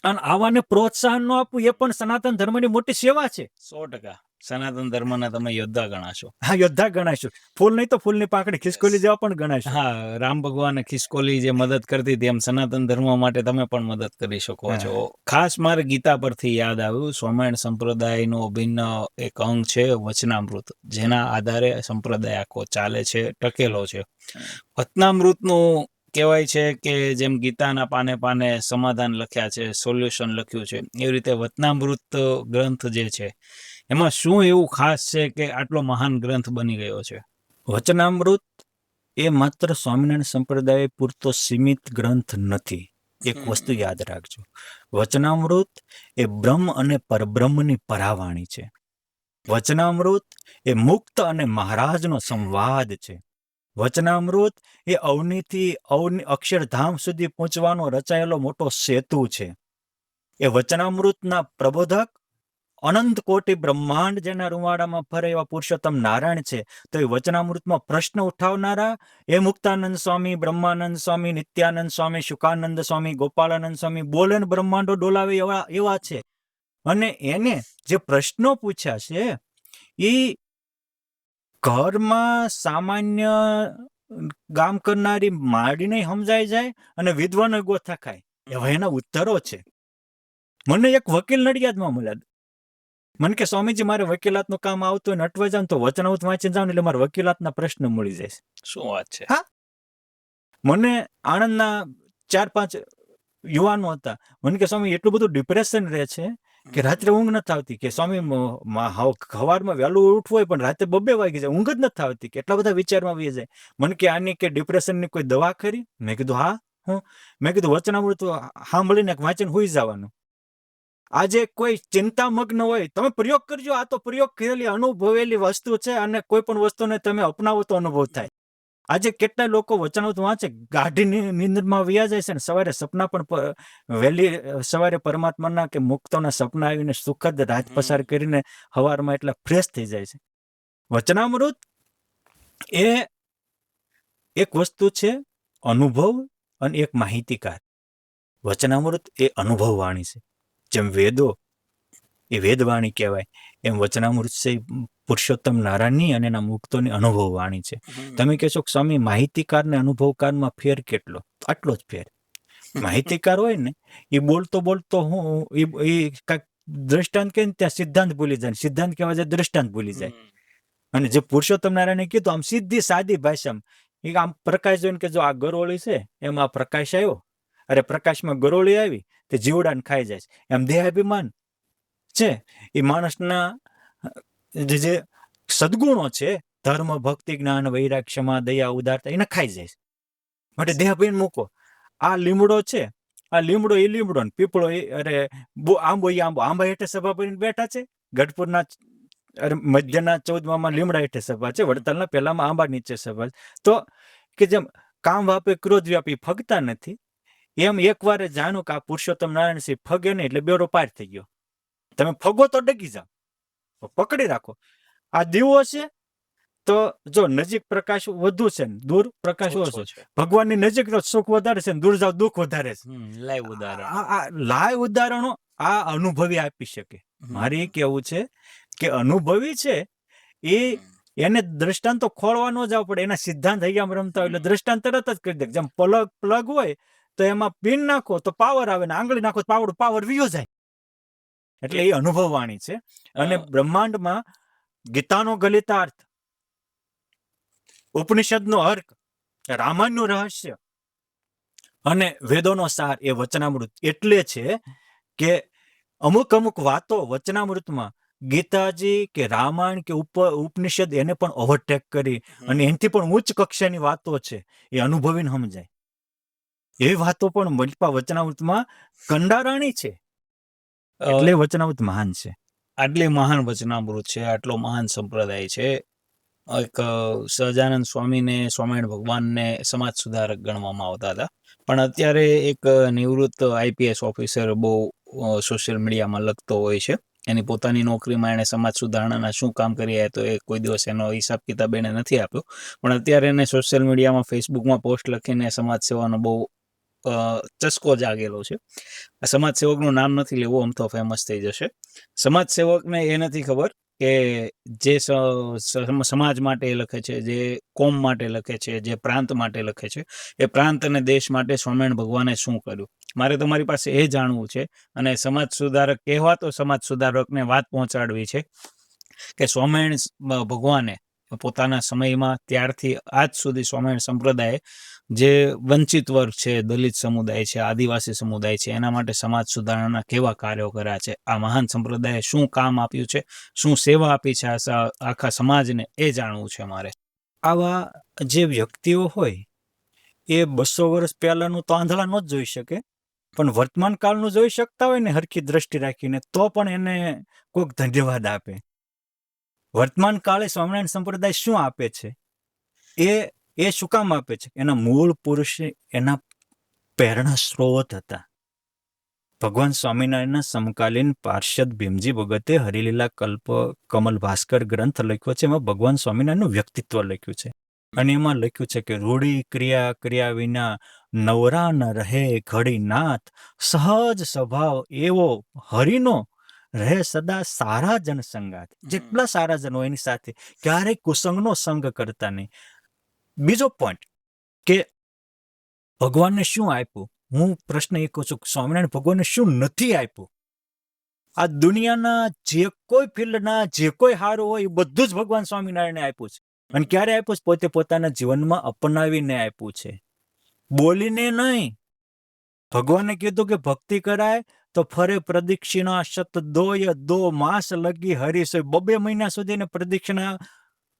અને આવાને પ્રોત્સાહન ન આપવું એ પણ સનાતન ધર્મની મોટી સેવા છે. 100% સનાતન ધર્મના તમે યોદ્ધા ગણાશો. હા, યોદ્ધા ગણાશું. ફૂલ નહીં તો ફૂલની પાંખડી ખિસકોલી જેવા પણ ગણાશું. હા, રામ ભગવાને ખિસકોલી જે મદદ કરતી હતી એમ સનાતન ધર્મ માટે તમે પણ મદદ કરી શકો છો. ખાસ મારે ગીતા પરથી યાદ આવ્યું, સ્વયં સંપ્રદાયનો અભિન્ન એક અંગ છે વચનામૃત, જેના આધારે સંપ્રદાય આખો ચાલે છે, ટકેલો છે. વચનામૃતનું કહેવાય છે કે જેમ ગીતાના પાને પાને સમાધાન લખ્યા છે, સોલ્યુશન લખ્યું છે, એવી રીતે વચનામૃત ગ્રંથ જે છે એમાં શું એવું ખાસ છે કે આટલો મહાન ગ્રંથ બની ગયો છે? વચનામૃત એ માત્ર સ્વામિનારાયણ સંપ્રદાય પૂરતો સીમિત ગ્રંથ નથી. એક વસ્તુ યાદ રાખજો, વચનામૃત એ બ્રહ્મ અને પરબ્રહ્મની પરાવાણી છે. વચનામૃત એ મુક્ત અને મહારાજનો સંવાદ છે. વચનામૃત એ અવનીથી અક્ષરધામ સુધી પહોંચવાનો રચાયેલો મોટો સેતુ છે. એ વચનામૃતના પ્રબોધક અનંત કોટી બ્રહ્માંડ જેના રૂવાડામાં ફરે એવા પુરુષોત્તમ નારાયણ છે. તો એ વચનામૃતમાં પ્રશ્ન ઉઠાવનારા એ મુક્તાનંદ સ્વામી, બ્રહ્માનંદ સ્વામી, નિત્યાનંદ સ્વામી, શુકાનંદ સ્વામી, ગોપાળાનંદ સ્વામી બોલે ને બ્રહ્માંડો ડોલાવે એવા છે. અને એને જે પ્રશ્નો પૂછ્યા છે એ ઘરમાં સામાન્ય ગામ કરનારી માડીને સમજાઈ જાય અને વિદ્વાનો ગોથા ખાય એવા એના ઉત્તરો છે. મને એક વકીલ નડિયાદમાં મળ્યા. મને કે સ્વામીજી મારે વકીલાતનું કામ આવતું હોય ને અટવા જાવ તો વચનામૃત વાંચીને જાવ એટલે મારે વકીલાતના પ્રશ્ન મળી જાય. શું વાત છે? હા, મને આણંદના 4-5 યુવાનો હતા. મને કે સ્વામી એટલું બધું ડિપ્રેશન રહે છે કે રાત્રે ઊંઘ નથી આવતી. કે સ્વામી સવારમાં વહેલું ઉઠવું હોય પણ રાતે 2 વાગી જાય, ઊંઘ જ નથી આવતી, કેટલા બધા વિચારમાં આવી જાય. મને કે આની કે ડિપ્રેશનની કોઈ દવા ખરી? મેં કીધું હા. હું મેં કીધું વચનામૃત સાંભળીને વાંચીને હુઈ જવાનું. આજે કોઈ ચિંતામગ્ન હોય તમે પ્રયોગ કરજો. આ તો પ્રયોગ કરેલી અનુભવેલી વસ્તુ છે અને કોઈ પણ વસ્તુને તમે અપનાવો તો અનુભવ થાય. આજે કેટલા લોકો વચનામૃત વાંચે ગાઢી નિંદ્રમાં વ્યા જાય છે ને સવારે સપના પણ વહેલી સવારે પરમાત્માના કે મુક્તોના સપના આવીને સુખદ રાત પસાર કરીને સવારમાં એટલા ફ્રેશ થઈ જાય છે. વચનામૃત એ એક વસ્તુ છે અનુભવ અને એક માહિતીકાર. વચનામૃત એ અનુભવ વાણી છે. જેમ વેદો એ વેદવાણી કહેવાય એમ વચનામૃત છે પુરુષોત્તમ નારાયણની અને એના મુક્તોની અનુભવ વાણી છે. તમે કહેશો કે સ્વામી માહિતીકાર ને અનુભવકારમાં ફેર કેટલો? આટલો જ ફેર. માહિતીકાર હોય ને એ બોલતો હું એ કાંઈક દ્રષ્ટાંત કહે ને ત્યાં સિદ્ધાંત ભૂલી જાય, સિદ્ધાંત કહેવા જાય દ્રષ્ટાંત ભૂલી જાય. અને જે પુરુષોત્તમ નારાયણે કીધું આમ સીધી સાદી ભાષામાં એ આમ પ્રકાશ જોઈને કે જો આ ગરોળી છે એમાં આ પ્રકાશ આવ્યો, અરે પ્રકાશમાં ગરોળી આવી તે જીવડાને ખાઈ જાય છે. એમ દેહાભિમાન છે એ માણસના જે સદગુણો છે ધર્મ, ભક્તિ, જ્ઞાન, વૈરાગ, ક્ષમા, દયા, ઉદારતા એને ખાઈ જાય છે. માટે દેહાભિમાન મૂકો. આ લીમડો છે, આ લીમડો એ લીમડો ને પીપળો આંબો એ આંબો. આંબા હેઠે સભા ભરીને બેઠા છે. ગઢપુરના મધ્યના 14માં લીમડા હેઠે સભા છે, વડતાલના પહેલામાં આંબા નીચે સભા. તો કે જેમ કામ વાપે ક્રોધ વ્યાપી ફગતા નથી એમ એકવાર જાણો કે આ પુરુષોત્તમ નારાયણ સિંહ ફગે નહીં એટલે બેડો પાર થઈ ગયો. તમે ફગો તો ડગી જાઓ, પકડી રાખો. આ દીવો છે તો જો નજીક પ્રકાશ વધુ છે ને દૂર પ્રકાશ ઓછો છે. ભગવાનની નજીક તો સુખ વધારે છે ને દૂર જાવ દુઃખ વધારે છે. લાઈવ ઉદાહરણો આ અનુભવી આપી શકે. મારે એ કેવું છે કે અનુભવી છે એ એને દ્રષ્ટાંત તો ખોળવા ન જવું પડે, એના સિદ્ધાંત હૈયામાં રમતા હોય એટલે દ્રષ્ટાંત તરત જ કરી દે. જેમ પ્લગ હોય તો એમાં પિન નાખો તો પાવર આવે, ને આંગળી નાખો તો પાવર વિયો જાય. એટલે એ અનુભવવાણી છે. અને બ્રહ્માંડમાં ગીતાનો ગલિતાર્થ, ઉપનિષદનો અર્ક, રામાયણનું રહસ્ય અને વેદોનો સાર એ વચનામૃત એટલે છે કે અમુક વાતો વચનામૃતમાં ગીતાજી કે રામાયણ કે ઉપનિષદ એને પણ ઓવરટેક કરી અને એનાથી પણ ઉચ્ચ કક્ષાની વાતો છે એ અનુભવીને સમજાય. એવી વાતો પણ વચનામૃતમાં કંડારાણી છે. એટલે વચનામૃત મહાન છે. આટલી મહાન વચનામૃત છે, આટલો મહાન સંપ્રદાય છે. એક સહજાનંદ સ્વામીને, સ્વામિનારાયણ ભગવાનને સમાજ સુધારક ગણવામાં આવતા હતા, પણ અત્યારે એક નિવૃત્ત આઈપીએસ ઓફિસર બહુ સોશિયલ મીડિયામાં લખતો હોય છે. એની પોતાની નોકરીમાં એણે સમાજ સુધારણાના શું કામ કર્યા તો એ કોઈ દિવસ એનો હિસાબ કિતાબ એને નથી આપ્યો, પણ અત્યારે એને સોશિયલ મીડિયામાં, ફેસબુકમાં પોસ્ટ લખીને સમાજ સેવાનો બહુ ચસ્કો જાગેલો છે. સમાજ સેવકનું નામ નથી લેવું, આમ તો ફેમસ થઈ જશે. સમાજ સેવકને એ નથી ખબર કે જે સમાજ માટે લખે છે, જે કોમ માટે લખે છે, જે પ્રાંત માટે લખે છે, એ પ્રાંત અને દેશ માટે સ્વામિનારાયણ ભગવાને શું કર્યું. મારે તમારી પાસે એ જાણવું છે, અને સમાજ સુધારક કહેવાતો સમાજ સુધારકને વાત પહોંચાડવી છે કે સ્વામિનારાયણ ભગવાને પોતાના સમયમાં ત્યારથી આજ સુધી સ્વામિનારાયણ સંપ્રદાય જે વંચિત વર્ગ છે, દલિત સમુદાય છે, આદિવાસી સમુદાય છે, એના માટે સમાજ સુધારણાના કેવા કાર્યો કર્યા છે, આ મહાન સંપ્રદાયે શું કામ આપ્યું છે, શું સેવા આપી છે આખા સમાજને, એ જાણવું છે મારે. આવા જે વ્યક્તિઓ હોય એ 200 વર્ષ પહેલાનું તો આંધળા ન જ જોઈ શકે, પણ વર્તમાન કાળનું જોઈ શકતા હોય ને હરખી દ્રષ્ટિ રાખીને, તો પણ એને કોઈક ધન્યવાદ આપે. વર્તમાન કાળે સ્વામિનારાયણ સંપ્રદાય શું આપે છે, એ શું કામ આપે છે? એના મૂળ પુરુષે એના પ્રેરણા સ્ત્રોત હતા. ભગવાન સ્વામિનારાયણના સમકાલીન પાર્ષદ ભીમજી ભગતે હરિલીલા કમલ ભાસ્કર ગ્રંથ લખ્યો છે. એમાં ભગવાન સ્વામિનારાયણનું વ્યક્તિત્વ લખ્યું છે, અને એમાં લખ્યું છે કે રૂઢી ક્રિયા વિના નવરા ન રહે ઘડી નાથ, સહજ સ્વભાવ એવો હરિનો રહે સદા સારા જન સંગાત. જેટલા સારા જનો એની સાથે ક્યારેય કુસંગનો સંગ કરતા નહીં. બીજો પોઈન્ટ કે ભગવાનને શું આપ્યું? હું પ્રશ્ન એ કહું છું, સ્વામિનારાયણ ભગવાનને શું નથી આપ્યું? આ દુનિયાના જે કોઈ ફિલ્ડના જે કોઈ હારું હોય એ બધું જ ભગવાન સ્વામિનારાયણે આપ્યું છે. અને ક્યારે આપ્યું છે? પોતે પોતાના જીવનમાં અપનાવીને આપ્યું છે, બોલીને નહીં. ભગવાને કીધું કે ભક્તિ કરાય તો ફરે પ્રદક્ષિણા શત દો માસ લગી હરીશ. 2 મહિના સુધી પ્રદક્ષિણા,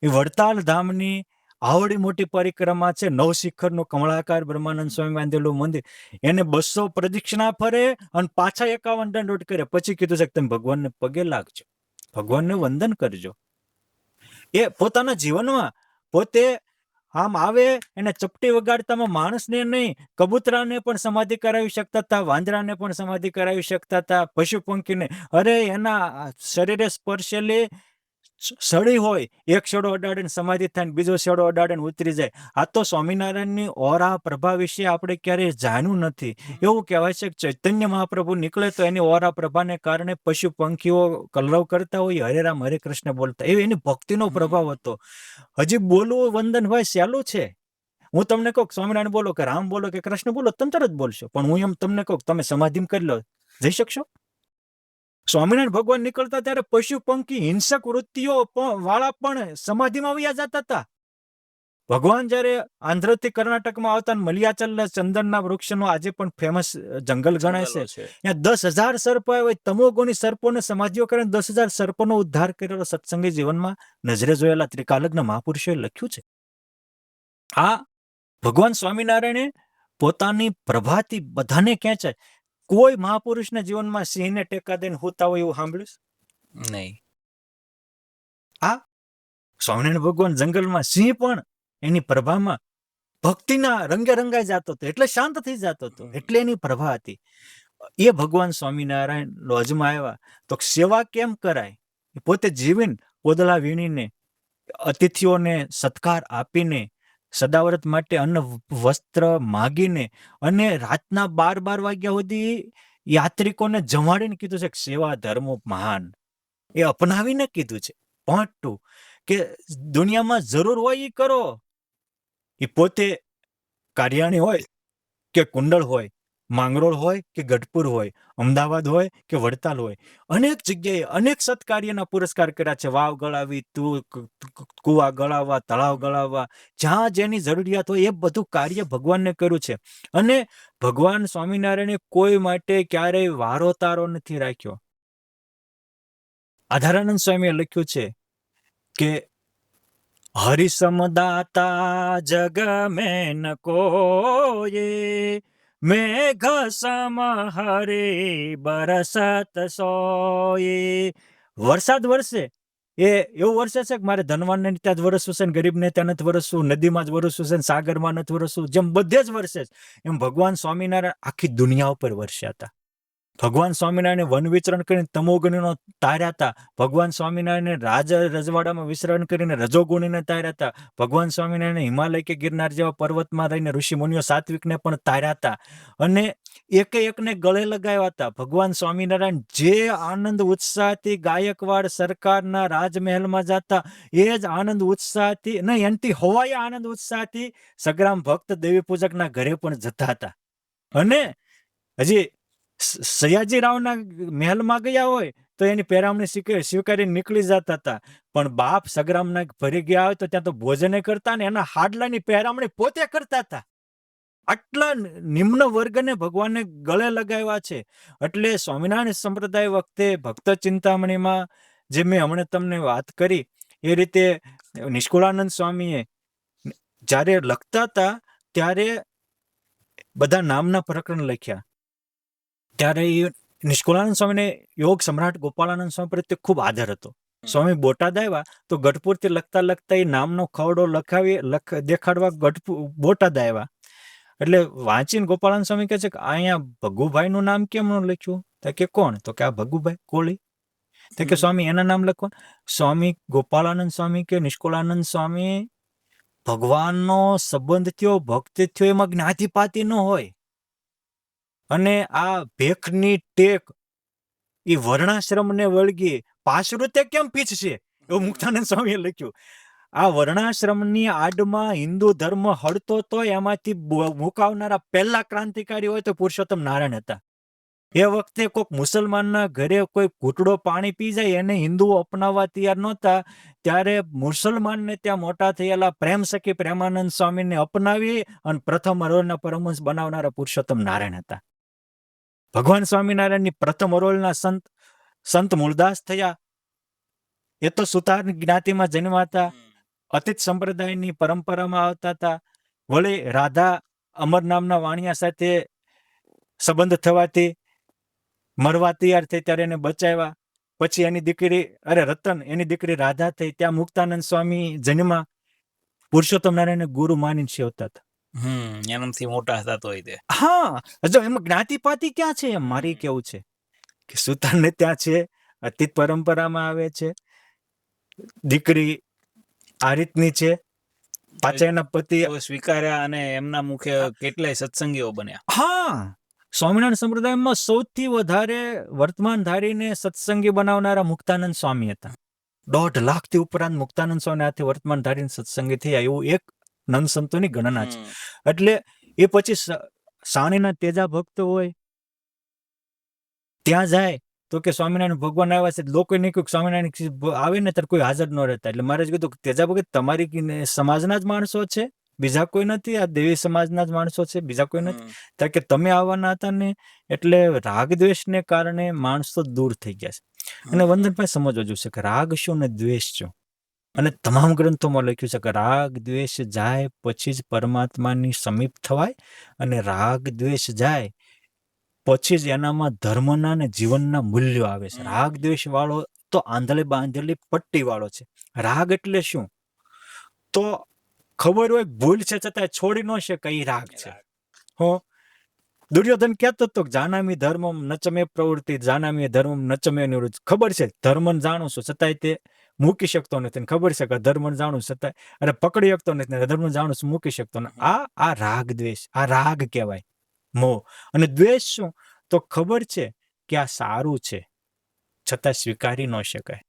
એ વડતાલ ધામની આવડી મોટી પરિક્રમા છે, 9 શિખરનું કમળાકાર બ્રહ્માનંદ સ્વામી બાંધેલું મંદિર, એને 200 પ્રદક્ષિણા ફરે અને પાછા 51 દંડોત કરે. પછી કીધું છે કે તમે ભગવાનને પગે લાગજો, ભગવાનને વંદન કરજો. એ પોતાના જીવનમાં પોતે આમ આવે એને ચપટી વગાડતામાં માણસને નહીં, કબૂતરાને પણ સમાધિ કરાવી શકતા હતા, વાંદરાને પણ સમાધિ કરાવી શકતા હતા, પશુ પંખીને. અરે એના શરીરે સ્પર્શેલી સળી હોય, એક છેડો અડાડીને સમાધિ થાય, બીજો છેડો અડાડીને ઉતરી જાય. આ તો સ્વામિનારાયણની ઓરા પ્રભા વિશે આપણે ક્યારેય જાણ્યું નથી. એવું કહેવાય છે કે ચૈતન્ય મહાપ્રભુ નીકળે તો એની ઓરા પ્રભાને કારણે પશુ પંખીઓ કલરવ કરતા હોય, હરે રામ હરે કૃષ્ણ બોલતા. એવી એની ભક્તિનો પ્રભાવ હતો. હજી બોલવું વંદનભાઈ સહેલું છે. હું તમને કહું સ્વામિનારાયણ બોલો કે રામ બોલો કે કૃષ્ણ બોલો, તમે તરત બોલશો. પણ હું એમ તમને કહું તમે સમાધિ કરી લો, જઈ શકશો? સ્વામિનારાયણ ભગવાન નીકળતા ત્યારે પશુ પંખી હિંસક વૃત્તિઓ વાળા પણ સમાધિમાં વયા જતા હતા. ભગવાન જયારે આંધ્રથી કર્ણાટકમાં આવતા, મલિયાચલ ચંદનના વૃક્ષનો આજે પણ ફેમસ જંગલ ગણાય છે, ત્યાં 10,000 સર્પ આવે, તમોગુણી સર્પોને સમાધિઓ કરીને 10,000 સર્પોનો ઉદ્ધાર કરેલો સત્સંગી જીવનમાં નજરે જોયેલા ત્રિકાલજ્ઞ મહાપુરુષોએ લખ્યું છે. આ ભગવાન સ્વામિનારાયણે પોતાની પ્રભાથી બધાને ખેંચાય. કોઈ મહાપુરુષના જીવનમાં સિંહને ટેકા દઈને હોતા હોય એવું સાંભળ્યું નહીં? આ સ્વામિનારાયણ ભગવાન જંગલમાં સિંહ પણ એની પ્રભામાં ભક્તિના રંગે રંગાઈ જતો હતો, એટલે શાંત થઈ જતો હતો, એટલે એની પ્રભા હતી. એ ભગવાન સ્વામિનારાયણ લોજમાં આવ્યા તો સેવા કેમ કરાય? પોતે જીવીને પોદળા વીણીને અતિથિઓને સત્કાર આપીને, સદાવ્રત માટે અન્ન વસ્ત્ર માગીને, અને રાતના 12 વાગ્યા સુધી યાત્રિકોને જમાડીને કીધું છે કે સેવા ધર્મો મહાન. એ અપનાવીને કીધું છે. પહોંચતું કે દુનિયામાં જરૂર હોય એ કરો. એ પોતે કાર્યાણી હોય કે કુંડળ હોય, માંગરોળ હોય કે ગઢપુર હોય, અમદાવાદ હોય કે વડતાલ હોય, અનેક જગ્યાએ અનેક સત્કાર્યના પુરસ્કાર કર્યા છે. વાવ ગળાવી, કુવા ગળાવવા, તળાવ ગળાવવા, જ્યાં જેની જરૂરિયાત હોય એ બધું કાર્ય ભગવાનને કર્યું છે. અને ભગવાન સ્વામિનારાયણે કોઈ માટે ક્યારેય વારો તારો નથી રાખ્યો. આધારાનંદ સ્વામીએ લખ્યું છે કે હરિસમદાતા જગ મેં ન કોયે, મેઘ સમ હરે બરસત સોયે. વરસાદ વરસે એ એવું વરસે છે કે મારે ધનવાનને ત્યાં જ વરસવું છે ને ગરીબને ત્યાં નથી વરસવું, નદીમાં જ વરસવું છે ને સાગરમાં નથી વરસવું. જેમ બધે જ વરસે છે એમ ભગવાન સ્વામિનારાયણ આખી દુનિયા ઉપર વરસ્યા હતા. ભગવાન સ્વામિનારાયણ વન વિચરણ કરીને તમોગુણીનો તાર્યા હતા. ભગવાન સ્વામિનારાયણ રાજ રજવાડામાં વિચરણ કરીને રજોગુણીને તાર્યા હતા. ભગવાન સ્વામિનારાયણ હિમાલય કે ગિરનાર જેવા પર્વતમાં રહીને ઋષિ મુનિઓ સાત્વિકને પણ તાર્યા હતા. અને એકે એકને ગળે લગાવ્યા હતા. ભગવાન સ્વામિનારાયણ જે આનંદ ઉત્સાહથી ગાયકવાડ સરકારના રાજમહેલમાં જતા, એ જ આનંદ ઉત્સાહથી નહીં એનથી હોવાય આનંદ ઉત્સાહથી સગ્રામ ભક્ત દેવી પૂજકના ઘરે પણ જતા હતા. અને હજી સયાજી રાવના મહેલમાં ગયા હોય તો એની પેરામણી સ્વીકારી નીકળી જતા હતા. પણ બાપ સગ્રામના ભરી ગયા હોય તો ત્યાં તો ભોજને કરતા ને એના હાડલાની પેરામણી પોતે કરતા હતા. આટલા નિમ્ન વર્ગને ભગવાને ગળે લગાવ્યા છે. એટલે સ્વામિનારાયણ સંપ્રદાય વખતે ભક્ત ચિંતામણીમાં જે મેં હમણાં તમને વાત કરી એ રીતે નિષ્કુળાનંદ સ્વામીએ જ્યારે લખતા હતા ત્યારે બધા નામના પ્રકરણ લખ્યા. ત્યારે એ નિષ્કુળાનંદ સ્વામીને યોગ સમ્રાટ ગોપાળાનંદ સ્વામી પ્રત્યે ખૂબ આદર હતો. સ્વામી બોટાદ આવ્યા તો ગઢપુરથી લખતા લખતા એ નામનો ખવડો દેખાડવા બોટાદ આવ્યા. એટલે વાંચીને ગોપાળાનંદ સ્વામી કહે છે કે અહીંયા ભગુભાઈનું નામ કેમ ન લખ્યું? તો કે કોણ? તો કે આ ભગુભાઈ કોળી. તો કે સ્વામી એના નામ લખો. સ્વામી ગોપાળાનંદ સ્વામી કે નિષ્કુળાનંદ સ્વામી ભગવાનનો સંબંધ થયો, ભક્તિ થયો, એમાં જ્ઞાતિપાતિ ન હોય. અને આ ભેખની ટેક એ વર્ણાશ્રમને વળગી પાશરૂતે કેમ પીછશે એવું મુક્તાનંદ સ્વામીએ લખ્યું. આ વર્ણાશ્રમની આડમાં હિન્દુ ધર્મ હળતો તો એમાંથી મુકાવનારા પહેલા ક્રાંતિકારી હોય તો પુરુષોત્તમ નારાયણ હતા. એ વખતે કોઈક મુસલમાનના ઘરે કોઈ ઘૂંટડો પાણી પી જાય એને હિન્દુઓ અપનાવવા તૈયાર નહોતા. ત્યારે મુસલમાનને ત્યાં મોટા થયેલા પ્રેમ સખી પ્રેમાનંદ સ્વામીને અપનાવી અને પ્રથમ અરોલના પરમહંસ બનાવનારા પુરુષોત્તમ નારાયણ હતા. ભગવાન સ્વામિનારાયણની પ્રથમ અરોલના સંત મૂળદાસ થયા. એ તો સુતાર જ્ઞાતિમાં જન્મ્યા હતા. અતિત સંપ્રદાયની પરંપરામાં આવતા હતા. વળી રાધા અમર નામના વાણિયા સાથે સંબંધ થવાથી મરવા તૈયાર થઈ ત્યારે એને બચાવ્યા. પછી એની દીકરી રતન એની દીકરી રાધા થઈ. ત્યાં મુક્તાનંદ સ્વામી જન્મા. પુરુષોત્તમ નારાયણ ગુરુ માનીને સેવતા હતા. એનાથી મોટા થતો હોય તે. હા, જો એમાં જ્ઞાતિપાતિ ક્યાં છે એમ મારી કેવું છે કે સુતારને ત્યાં છે, અતીત પરંપરામાં આવે છે, દીકરી આ રીતની છે, પાછા એના પતિ સ્વીકાર્યા અને એમના મુખે કેટલાય સત્સંગીઓ બન્યા. હા, સ્વામિનારાયણ સંપ્રદાયમાં સૌથી વધારે વર્તમાન ધારીને સત્સંગી બનાવનારા મુક્તાનંદ સ્વામી હતા. 1.5 લાખથી ઉપરાંત મુક્તાનંદ સ્વામી હાથે વર્તમાન ધારીને સત્સંગી થયા એવું એક નંદ સંતોની ગણના છે. એટલે એ પછી સાણીના તેજા ભક્તો હોય ત્યાં જાય તો કે સ્વામિનારાયણ ભગવાન આવ્યા છે. લોકો નહીં કોઈ સ્વામિનારાયણ આવે ને ત્યારે કોઈ હાજર ન રહેતા. એટલે મારે કીધું તેજા ભગત તમારી સમાજના જ માણસો છે, બીજા કોઈ નથી, આ દેવી સમાજના જ માણસો છે, બીજા કોઈ નથી. ત્યારે કે તમે આવવાના હતા ને એટલે રાગ દ્વેષને કારણે માણસો દૂર થઈ ગયા છે. અને વંદનભાઈ સમજવા જોશે કે રાગ શું ને દ્વેષ શું. અને તમામ ગ્રંથોમાં લખ્યું છે કે રાગ દ્વેષ જાય પછી જ પરમાત્માની સમીપ થવાય, અને રાગ દ્વેષ જાય પછી જ એનામાં ધર્મના ને જીવનના મૂલ્યો આવે છે. રાગ દ્વેષ વાળો તો આંધળી બાંધેલી પટ્ટી વાળો છે. રાગ એટલે શું? તો ખબર હોય ભૂલ છે છતાં છોડી ન શકે એ રાગ છે. હો, દુર્યોધન કહેતો હતો જાનામી ધર્મમ નચમે પ્રવૃત્તિ જાનામી ધર્મમ નચમે નિવૃત્તિ. ખબર છે ધર્મ જાણું છું છતાંય તે મૂકી શકતો નથી. ખબર છે કે ધર્મ જાણું છતાંય અરે પકડી શકતો નથી, ધર્મ જાણું છું મૂકી શકતો નથી. આ રાગ દ્વેષ, આ રાગ કહેવાય, મોહ. અને દ્વેષ શું? તો ખબર છે કે આ સારું છે છતાં સ્વીકારી ન શકાય.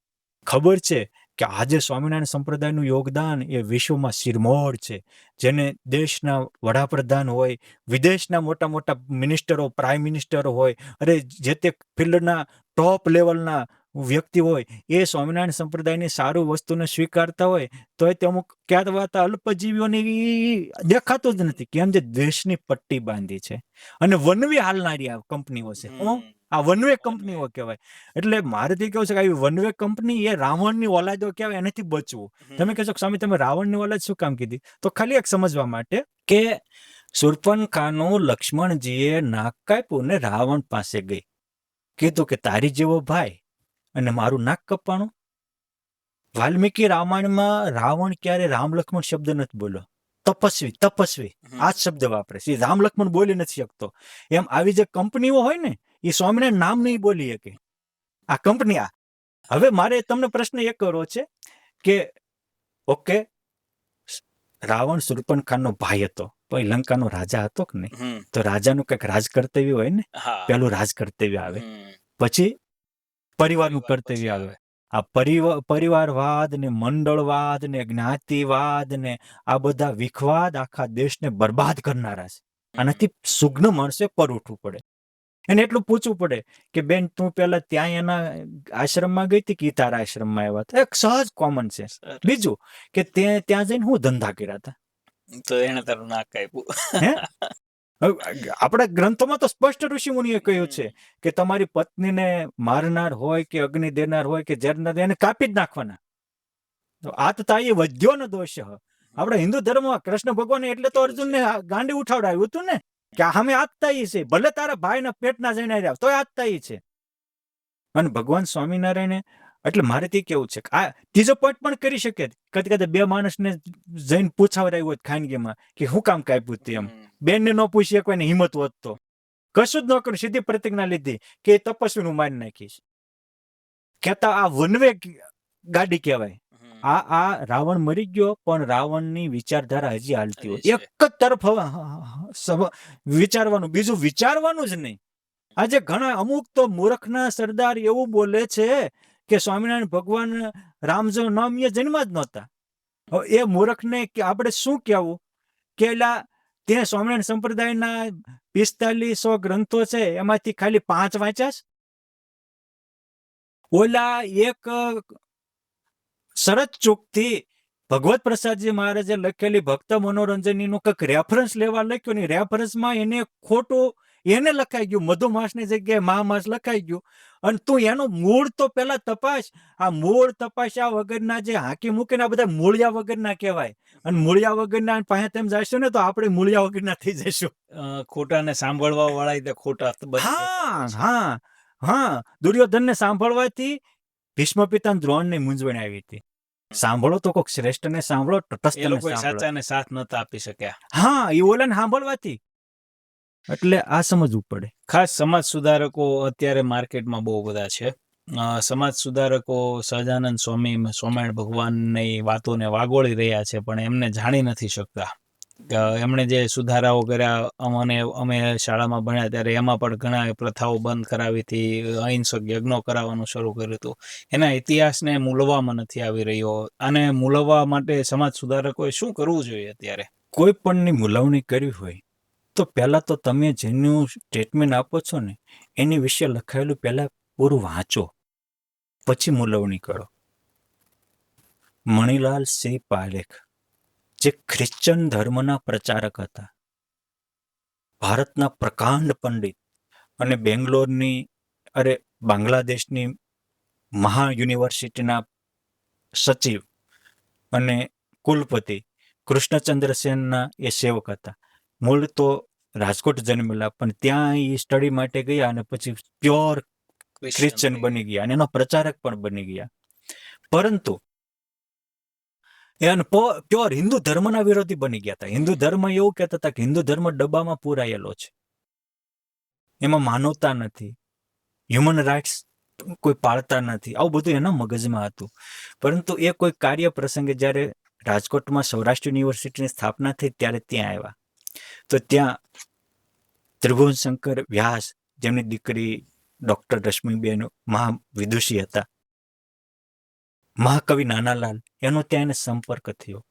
ખબર છે કે આજે સ્વામિનારાયણ સંપ્રદાયનું યોગદાન એ વિશ્વમાં શિરમોર છે, જેને દેશના વડાપ્રધાન હોય, વિદેશના મોટા મોટા મિનિસ્ટરો, પ્રાઇમ મિનિસ્ટરો હોય, અરે જે તે ફિલ્ડના ટોપ લેવલના વ્યક્તિ હોય, એ સ્વામિનારાયણ સંપ્રદાયની સારું વસ્તુને સ્વીકારતા હોય તો તે અમુક ક્યાંક વાત અલ્પજીવીઓની દેખાતું જ નથી, કેમ જે દ્વેષની પટ્ટી બાંધી છે અને વનવે હાલનારી આ કંપનીઓ છે. આ વનવે કંપનીઓ કહેવાય. એટલે મારેથી કેવું છે કે આવી વનવે કંપની એ રાવણની ઓલાદો કહેવાય, એનાથી બચવું. તમે કહેશો કે સ્વામી તમે રાવણની ઓલાદ શું કામ કીધી? તો ખાલી એક સમજવા માટે કે શૂર્પણખાનું લક્ષ્મણજીએ નાક કાપ્યું ને રાવણ પાસે ગઈ, કીધું કે તારી જેવો ભાઈ અને મારું નાક કપાણું. વાલ્મીકી રામાયણમાં રાવણ ક્યારે રામ લક્ષ્મણ શબ્દ નથી બોલ્યો. તપસ્વી તપસ્વી આ જ શબ્દ વાપરે છે. રામ લક્ષ્મણ બોલી નથી શકતો. એમ આવી જે કંપનીઓ હોય ને એ સ્વામિનારાયણ નામ નહીં બોલી શકે. આ કંપની હવે મારે તમને પ્રશ્ન એ કરવો છે કે ઓકે, રાવણ શૂર્પણખાનો ભાઈ હતો, પણ લંકાનો રાજા હતો કે નહીં? તો રાજાનું કંઈક રાજ કર્તવ્ય હોય ને. પેલું રાજ કર્તવ્ય આવે, પછી પરિવારનું કર્તવ્ય આવે. આ પરિવારવાદ ને મંડળવાદ ને જ્ઞાતિવાદ ને આ બધા વિખવાદ આખા દેશને બરબાદ કરનારા છે. આનાથી સુગ્ન માણસે પર ઉઠવું પડે. એને એટલું પૂછવું પડે કે બેન તું પેલા ત્યાં એના આશ્રમમાં ગઈ હતી કે તારા આશ્રમમાં આવ્યા હતા? એક સહજ કોમન છે. બીજું કે ત્યાં જઈને હું ધંધા કર્યા હતા? તો એને તારું નાક કાપ્યું. હે, આપણા ગ્રંથોમાં તો સ્પષ્ટ ઋષિ મુનિએ કહ્યું છે કે તમારી પત્નીને મારનાર હોય કે અગ્નિ દેનાર હોય કે ઝેરનાર એને કાપી જ નાખવાના. તો આતતા એ વધ્યો ન દોષ. આપણા હિન્દુ ધર્મમાં કૃષ્ણ ભગવાન એટલે તો અર્જુનને ગાંડી ઉઠાવડાવ્યું હતું ને કે અમે આતતાઈ છે, ભલે તારા ભાઈના પેટના જઈને રહ્યા તોય આતતાઈ છે. અને ભગવાન સ્વામિનારાયણે એટલે મારે તે કેવું છે આ ત્રીજો પોઈન્ટ પણ કરી શકે. કદી કદી બે માણસને જઈને પૂછાવડાવ્યું હોય ખાનગીમાં કે હું કામ કાપ્યું હતું, એમ બેનને ન પૂછી કોઈને હિંમત વધતો કશું જ ન કર્યું, સીધી પ્રતિજ્ઞા લીધી કે એ તપસ્વીનું મારી નાખીશ. કેતા આ વનવે ગાડી કહેવાય. આ રાવણ મરી ગયો પણ રાવણની વિચારધારા હજી હાલતી હોય. એક જ તરફ વિચારવાનું, બીજું વિચારવાનું જ નહીં. આજે ઘણા અમુક તો મૂર્ખના સરદાર એવું બોલે છે કે સ્વામિનારાયણ ભગવાન રામજો નામ એ જન્મ જ નહોતા. એ મૂર્ખને આપણે શું કહેવું કે તે સ્વામિનારાયણ સંપ્રદાયના 4500 ગ્રંથો છે એમાંથી ખાલી 5 વાંચ્યા. ઓલા એક શરત ચૂકથી ભગવત પ્રસાદજી મહારાજે લખેલી ભક્ત મનોરંજનીનું કંઈક રેફરન્સ લેવા લખ્યું ને રેફરન્સમાં એને ખોટું એને લખાઈ ગયું, મધુમાસની જગ્યાએ મહામાસ લખાઈ ગયું. અને તું એનું મૂળ તો પેલા તપાસ. આ મૂળ તપાસ્યા વગરના જે હાંકી મૂકીને આ બધા મૂળિયા વગરના કહેવાય. અને મૂળિયા વગરના પાસે તેમ જઈશું ને તો આપણે મૂળિયા વગરના થઈ જઈશું. ખોટાને સાંભળવા વાળા તે ખોટા. હા, દુર્યોધનને સાંભળવાથી ભીષ્મ પિતાને દ્રોણને મૂંઝવણ આવી હતી. સાંભળો તો કોઈક શ્રેષ્ઠને સાંભળો, તટસ્થને સાંભળો. સાચાને સાથ નતા આપી શક્યા. હા, એ ઓલાને સાંભળવાથી. એટલે આ સમજવું પડે. ખાસ સમાજ સુધારકો અત્યારે માર્કેટમાં બહુ બધા છે. સમાજ સુધારકો સહજાનંદ સ્વામી, સ્વામિનારાયણ ભગવાનની વાતોને વાગોળી રહ્યા છે, પણ એમને જાણી નથી શકતા. એમણે જે સુધારાઓ કર્યા, અમે શાળામાં ભણ્યા ત્યારે એમાં પણ ઘણા પ્રથાઓ બંધ કરાવી હતી, અહિંસક યજ્ઞો કરાવવાનું શરૂ કર્યું હતું. એના ઇતિહાસને મૂલવામાં નથી આવી રહ્યો. આને મૂલવવા માટે સમાજ સુધારકોએ શું કરવું જોઈએ અત્યારે? કોઈ પણની મૂલવણી કરવી હોય તો પહેલા તો તમે જેનું સ્ટેટમેન્ટ આપો છો ને એની વિશે લખાયેલું પહેલા પૂરું વાંચો, પછી મૂલવણી કરો. મણિલાલ સિંહ પારેખ જે ખ્રિશ્ચન ધર્મના પ્રચારક હતા, ભારતના પ્રકાંડ પંડિત અને બાંગ્લાદેશની મહા યુનિવર્સિટીના સચિવ અને કુલપતિ કૃષ્ણચંદ્ર સેનના એ સેવક હતા. મૂળ તો રાજકોટ જન્મેલા, પણ ત્યાં એ સ્ટડી માટે ગયા અને પછી પ્યોર ક્રિશ્ચન બની ગયા અને એનો પ્રચારક પણ બની ગયા. પરંતુ પ્યોર હિન્દુ ધર્મના વિરોધી બની ગયા હતા. હિન્દુ ધર્મ એવું કહેતા હતા કે હિન્દુ ધર્મ ડબ્બામાં પૂરાયેલો છે, એમાં માનવતા નથી, હ્યુમન રાઇટ્સ કોઈ પાળતા નથી, આવું બધું એના મગજમાં હતું. પરંતુ એ કોઈ કાર્ય પ્રસંગે જ્યારે રાજકોટમાં સૌરાષ્ટ્ર યુનિવર્સિટીની સ્થાપના થઈ ત્યારે ત્યાં આવ્યા. તો ત્યાં ત્રિભુવનશંકર વ્યાસ, જેમની દીકરી ડૉક્ટર રશ્મિબેન મહા વિદુષી હતા, મહાકવિ નાનાલાલ, એનો ત્યાં એને સંપર્ક થયો.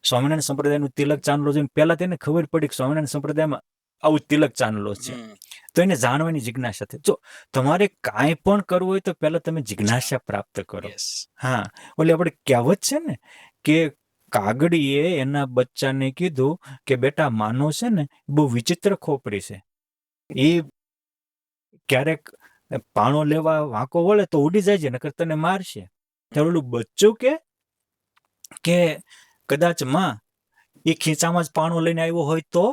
સ્વામિનારાયણ સંપ્રદાયનું તિલક ચાંદલો જોઈને પહેલા તેને ખબર પડી કે સ્વામિનારાયણ સંપ્રદાયમાં આવું તિલક ચાંદલો છે. તો એને જાણવાની જિજ્ઞાસા થઈ. જો તમારે કાંઈ પણ કરવું હોય તો પહેલા તમે જિજ્ઞાસા પ્રાપ્ત કરો. હા, ઓલી આપણે કહેવત છે ને કે કાગડીએ એના બચ્ચાને કીધું કે બેટા માનો છે ને બહુ વિચિત્ર ખોપરી છે, એ ક્યારેક પાણો લેવા વાંકો વળે તો ઉડી જાય છે, નકર તને મારશે. ત્યારે ઓલું બચ્ચું કે કદાચ માં એ ખીચામાં જ પાણો લઈને આવ્યો હોય તો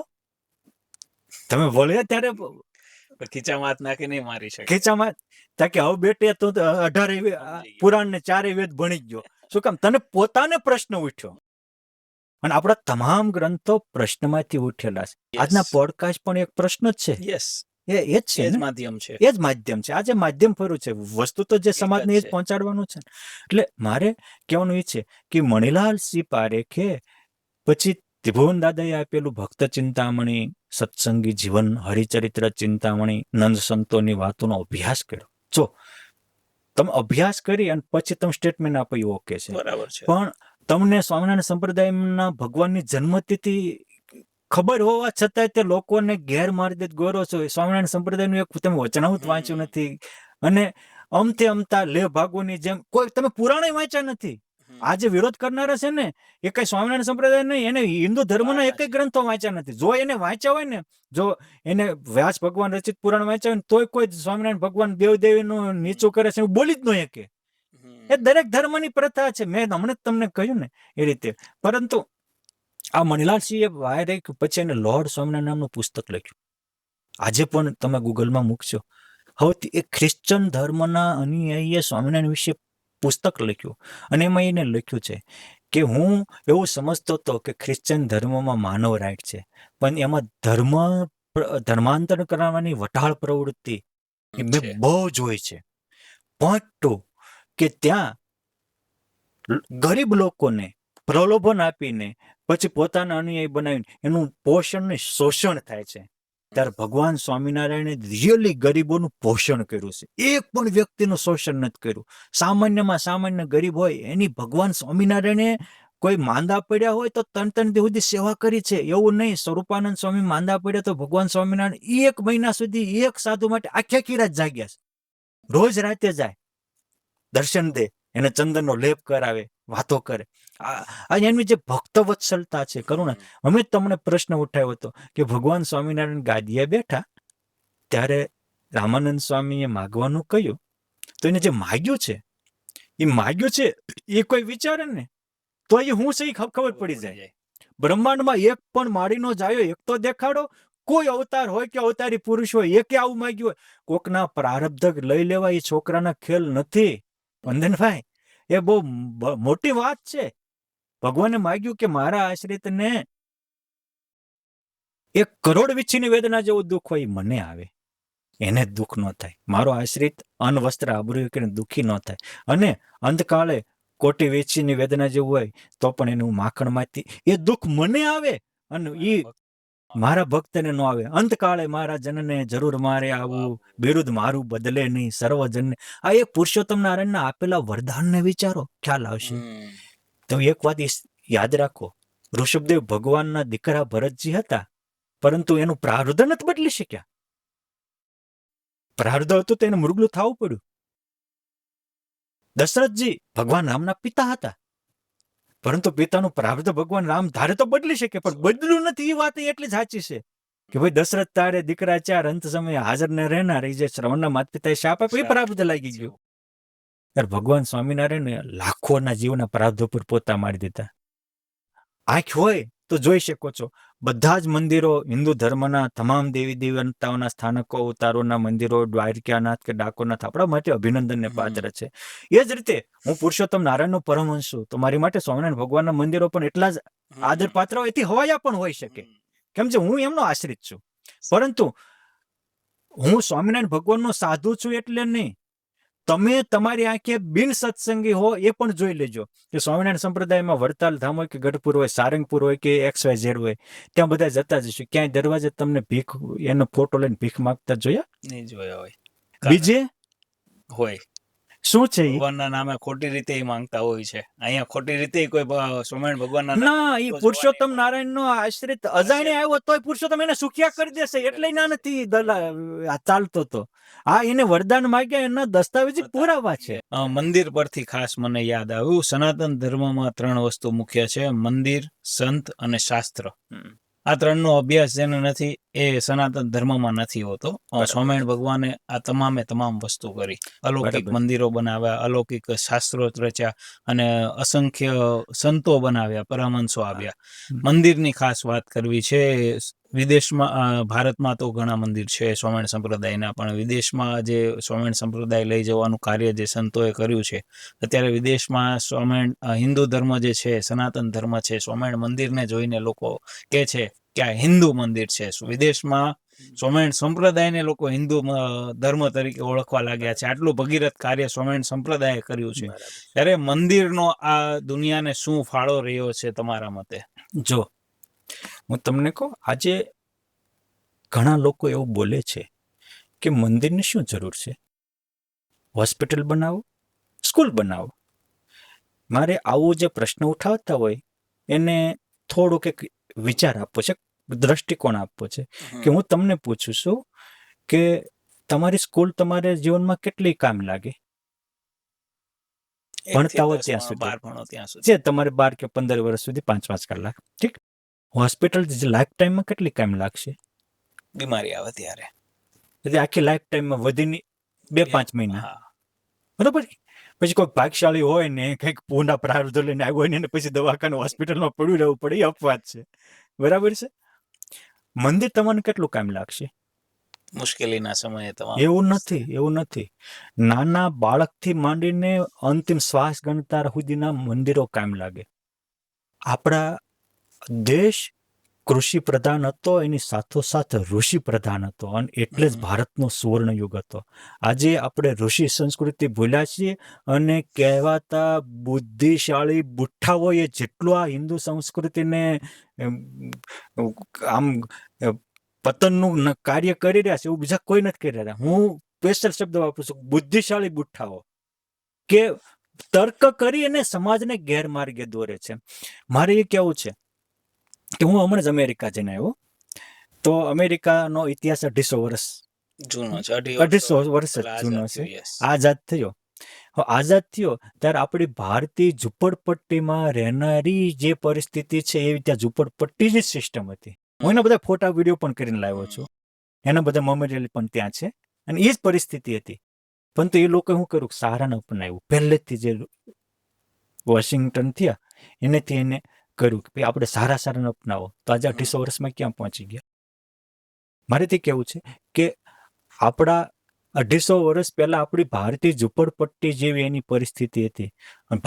તમે વળે ત્યારે ખીચામાં હાથ નાખી નહીં મારી શકે. ખીચામાં તાકે હવે બેટે તો 18 પુરાણ ને 4 વેદ ભણી ગયો. શું કામ? તને પોતાને પ્રશ્ન ઉઠ્યો. અને આપણા તમામ ગ્રંથો પ્રશ્નમાંથી ઉઠેલા છે. આજના પોડકાસ્ટ પણ એક પ્રશ્ન જ છે. યસ, એ જ છે, એ જ માધ્યમ છે. એ જ માધ્યમ છે. આજે માધ્યમ ફર્યું છે, વસ્તુ તો જે સમાજને એ જ પહોંચાડવાનું છે. એટલે મારે કહેવાનું એ છે કે મણિલાલ સિંહ પારેખે પછી ત્રિભુવન દાદાએ આપેલું ભક્ત ચિંતામણી, સત્સંગી જીવન, હરિચરિત્ર ચિંતામણી, નંદ સંતોની વાતોનો અભ્યાસ કર્યો. જો તમે અભ્યાસ કરી અને પછી તમે સ્ટેટમેન્ટ આપો એ ઓકે છે, બરાબર છે. પણ તમને સ્વામિનારાયણ સંપ્રદાયના ભગવાનની જન્મતિથિ ખબર હોવા છતાં તે લોકોને ગેરમાર્ગે જ ગોરો છો. સ્વામિનારાયણ સંપ્રદાયનું એક તમે વચનામૃત વાંચ્યું નથી, અને અમતા લે ભાગોની જેમ કોઈ તમે પુરાણે વાંચ્યા નથી. આ જે વિરોધ કરનારા છે ને એ કઈ સ્વામિનારાયણ સંપ્રદાય નહીં, એને હિન્દુ ધર્મના એક ગ્રંથો વાંચ્યા નથી. જો એને વાંચ્યા હોય ને, જો એને વ્યાસ ભગવાન રચિત પુરાણ વાંચ્યા હોય ને તોય કોઈ સ્વામિનારાયણ ભગવાન દેવદેવીનું નીચું કરે છે એવું બોલી જ ન શકે. એ દરેક ધર્મની પ્રથા છે. મેં હમણાં તમને કહ્યું ને એ રીતે. પરંતુ આ મણિલાલસિંહે વાયરે પછી એને લોર્ડ સ્વામિનારાયણ નામનું પુસ્તક લખ્યું. આજે પણ તમે ગૂગલમાં મૂકશો. હવે એ ખ્રિશ્ચન ધર્મના અનુયાયીએ સ્વામિનારાયણ વિશે પુસ્તક લખ્યું, અને એમાં એને લખ્યું છે કે હું એવું સમજતો હતો કે ખ્રિશ્ચન ધર્મમાં માનવ રાઈટ છે, પણ એમાં ધર્માંતર કરવાની વટાળ પ્રવૃત્તિ એ મેં બહુ જોઈ છે. પોઈન્ટ 2 કે ત્યાં ગરીબ લોકોને પ્રલોભન આપીને પછી પોતાના અનુયાયી બનાવીને એનું પોષણ ને શોષણ થાય છે. ત્યારે ભગવાન સ્વામિનારાયણે રિયલી ગરીબોનું પોષણ કર્યું છે. એક પણ વ્યક્તિનું શોષણ નથી કર્યું. સામાન્યમાં સામાન્ય ગરીબ હોય એની ભગવાન સ્વામિનારાયણે કોઈ માંદા પડ્યા હોય તો 3 દી સુધી સેવા કરી છે. એવું નહીં સ્વરૂપાનંદ સ્વામી માંદા પડ્યા તો ભગવાન સ્વામિનારાયણ 1 મહિના સુધી એક સાધુ માટે આખી રાત જાગ્યા છે. રોજ રાતે જાય, દર્શન દે, એને ચંદનનો લેપ કરાવે, વાતો કરે. એની જે ભક્ત વત્સલતા છે, કરુણા. અમે તમને પ્રશ્ન ઉઠાવ્યો હતો કે ભગવાન સ્વામિનારાયણ ગાદીએ બેઠા ત્યારે રામાનંદ સ્વામીએ માગવાનું કહ્યું, તો એને જે માગ્યું છે એ કોઈ વિચારે ને તો એ હું સહી ખબર પડી જાય. બ્રહ્માંડમાં એક પણ માળીનો જાયો એક તો દેખાડો. કોઈ અવતાર હોય કે અવતારી પુરુષ હોય એકે આવું માગ્યું હોય. કોકના પ્રારબ્ધ લઈ લેવા એ છોકરાના ખેલ નથી વંદનભાઈ. એ બહુ મોટી વાત છે. ભગવાને માગ્યું કે મારા આશ્રિતને 1 કરોડ વીછીની વેદના જેવું દુઃખ હોય મને આવે, એને દુઃખ ન થાય. મારો આશ્રિત અન્ન વસ્ત્ર આબરૂ કરીને દુઃખી ન થાય. અને અંતકાળે કોટી વીછીની વેદના જેવું હોય તો પણ એનું માખણમાંથી એ દુઃખ મને આવે અને એ મારા ભક્તને ન આવે. અંતકાળે મારા જનને જરૂર મારે આવું, બિરુદ મારું બદલે નહીં સર્વજનને. આ એક પુરુષોત્તમ નારાયણના આપેલા વરદાનને વિચારો, ખ્યાલ આવશે. તો એક વાત યાદ રાખો, ઋષભદેવ ભગવાનના દીકરા ભરતજી હતા, પરંતુ એનું પ્રારબ્ધ નથી બદલી શક્યા. પ્રારબ્ધ હતું તો એને મૃગલું થવું પડ્યું. દશરથજી ભગવાન રામના પિતા હતા, પરંતુ પિતાનું પ્રારબ્ધ ભગવાન રામ ધારે તો બદલી શકે, પણ બદલ્યું નથી. એ વાત એટલી જ સાચી છે કે ભાઈ દશરથ તારે દીકરા 4 અંત સમયે હાજર ને રહેનાર, જે શ્રવણના માતા પિતાએ શાપ આપ્યો એ પ્રારબ્ધ લાગી ગયું. ત્યારે ભગવાન સ્વામિનારાયણ લાખોના જીવના પ્રારબ્ધ ઉપર પોતા મારી દીધા. આંખ હોય તો જોઈ શકો છો, બધા જ મંદિરો, હિન્દુ ધર્મના તમામ દેવી દેવતાઓના સ્થાનકો, અવતારોના મંદિરો, દ્વારકાનાથ કે ડાકોરનાથ આપણા માટે અભિનંદનને પાત્ર છે. એ જ રીતે હું પુરુષોત્તમ નારાયણનો પરમહંસ છું, તો મારી માટે સ્વામિનારાયણ ભગવાનના મંદિરો પણ એટલા જ આદર પાત્ર હોય, એથી હવાયા પણ હોઈ શકે. કેમ છે હું એમનો આશ્રિત છું. પરંતુ હું સ્વામિનારાયણ ભગવાનનો સાધુ છું એટલે નહીં. તમે તમારી આંખે બિન સત્સંગી હો એ પણ જોઈ લેજો કે સ્વામિનારાયણ સંપ્રદાયમાં વડતાલ ધામ હોય કે ગઢપુર હોય, સારંગપુર હોય કે XYZ હોય, ત્યાં બધા જતા જશું. ક્યાંય દરવાજે તમને ભીખ, એનો ફોટો લઈને ભીખ માંગતા જોયા? નહીં જોયા હોય. બીજે હોય શું છે ઈ? ભગવાનના નામે ખોટી રીતે માંગતા હોય છે. અહીંયા ખોટી રીતે કોઈ સ્વામિનારાયણ ભગવાનના ના, ઈ તો પુરુષોત્તમ જોવાની નારાયણ નો આશ્રિત અજાણે આવ્યો તોય પુરુષોત્તમ એને સુખ્યા કરી દેશે એટલે ના નથી ચાલતો તો. આ એને વરદાન માંગ્યા એના દસ્તાવેજી પુરાવા છે. મંદિર પરથી ખાસ મને યાદ આવ્યું, સનાતન ધર્મમાં 3 વસ્તુ મુખ્ય છે: મંદિર, સંત અને શાસ્ત્ર. આ 3નો અભ્યાસ જેને નથી એ સનાતન ધર્મમાં નથી હોતો. સ્વામિનારાયણ ભગવાને આ તમામ વસ્તુ કરી. અલૌકિક બરાબર. મંદિરો બનાવ્યા, અલૌકિક શાસ્ત્રો રચ્યા અને અસંખ્ય સંતો બનાવ્યા, પરમહંસો આવ્યા. મંદિરની ખાસ વાત કરવી છે. વિદેશમાં, ભારતમાં તો ઘણા મંદિર છે સ્વામિનારાયણ સંપ્રદાયના, પણ વિદેશમાં જે સ્વામિનારાયણ સંપ્રદાય લઈ જવાનું કાર્ય જે સંતોએ કર્યું છે, અત્યારે વિદેશમાં સ્વામિનારાયણ હિન્દુ ધર્મ જે છે, સનાતન ધર્મ છે, સ્વામિનારાયણ મંદિરને જોઈને લોકો કહે છે કે આ હિન્દુ મંદિર છે. વિદેશમાં સ્વામિનારાયણ સંપ્રદાયને લોકો હિન્દુ ધર્મ તરીકે ઓળખવા લાગ્યા છે. આટલું ભગીરથ કાર્ય સ્વામિનારાયણ સંપ્રદાયે કર્યું છે. ત્યારે મંદિરનો આ દુનિયાને શું ફાળો રહ્યો છે તમારા મતે? જો હું તમને કહું, આજે ઘણા લોકો એવું બોલે છે કે મંદિરની શું જરૂર છે, હોસ્પિટલ બનાવો, સ્કૂલ બનાવો. મારે આવો જે પ્રશ્ન ઉઠાવતા હોય એને થોડુંક એક વિચાર આપવો છે, દ્રષ્ટિકોણ આપવો છે. કે હું તમને પૂછું છું કે તમારી સ્કૂલ તમારા જીવનમાં કેટલી કામ લાગે? ભણતા હોય ત્યાં સુધી, 12 ભણો ત્યાં સુધી જે તમારે 12 કે 15 વર્ષ સુધી 5 કલાક, ઠીક. હોસ્પિટલ લાઈફ ટાઈમમાં કેટલી કામ લાગશે? બીમારી આવે ત્યારે, એટલે આખી લાઈફ ટાઈમમાં વધીને 2-5 મહિના, હા. બરોબર. પછી કોઈ ભાગશાળી હોય ને કંઈક પૂના પ્રારબ્ધ લઈને આવ્યો હોય ને પછી દવાખાને હોસ્પિટલમાં પડ્યું રહેવું પડે, એ અપવાદ છે. બરાબર છે. મંદિર તમને કેટલું કામ લાગશે? મુશ્કેલીના સમયે એવું નથી. નાના બાળકથી માંડીને અંતિમ શ્વાસ ગણતા સુધીના મંદિરો કામ લાગે. આપણા દેશ કૃષિ પ્રધાન હતો, એની સાથોસાથ ઋષિ પ્રધાન હતો, અને એટલે જ ભારતનો સુવર્ણ યુગ હતો. આજે આપણે ઋષિ સંસ્કૃતિ ભૂલ્યા છીએ અને કહેવાતા બુદ્ધિશાળી બુઠ્ઠાઓએ જેટલું આ હિન્દુ સંસ્કૃતિને આમ પતનનું કાર્ય કરી રહ્યા છે એવું બીજા કોઈ નથી કરી રહ્યા. હું સ્પેશિયલ શબ્દ વાપરું છું, બુદ્ધિશાળી બુઠ્ઠાઓ, કે તર્ક કરી અને સમાજને ગેરમાર્ગે દોરે છે. મારે એ કહેવું છે કે હું હમણાં જ અમેરિકા જઈને આવ્યો, તો અમેરિકાનો ઇતિહાસ 250 વર્ષ જૂનો છે, 250 વર્ષ જ જૂનો છે. આઝાદ થયો ત્યારે આપણી ભારતીય ઝૂંપડપટ્ટીમાં રહેનારી જે પરિસ્થિતિ છે એ ત્યાં ઝૂંપડપટ્ટીની જ સિસ્ટમ હતી. હું એના બધા ફોટા વિડીયો પણ કરીને લાવ્યો છું, એના બધા મેમોરિયલ પણ ત્યાં છે, અને એ જ પરિસ્થિતિ હતી. પરંતુ એ લોકો શું કર્યું, સહારાને અપનાવ્યું. પહેલેથી જે વોશિંગ્ટન થયા એનેથી એને કર્યું કે આપણે સારાને અપનાવો. તો આજે 250 વર્ષમાં ક્યાં પહોંચી ગયા? મારે તે કહેવું છે કે આપણા 250 વર્ષ પહેલા આપણી ભારતીય ઝૂંપડપટ્ટી જેવી એની પરિસ્થિતિ હતી.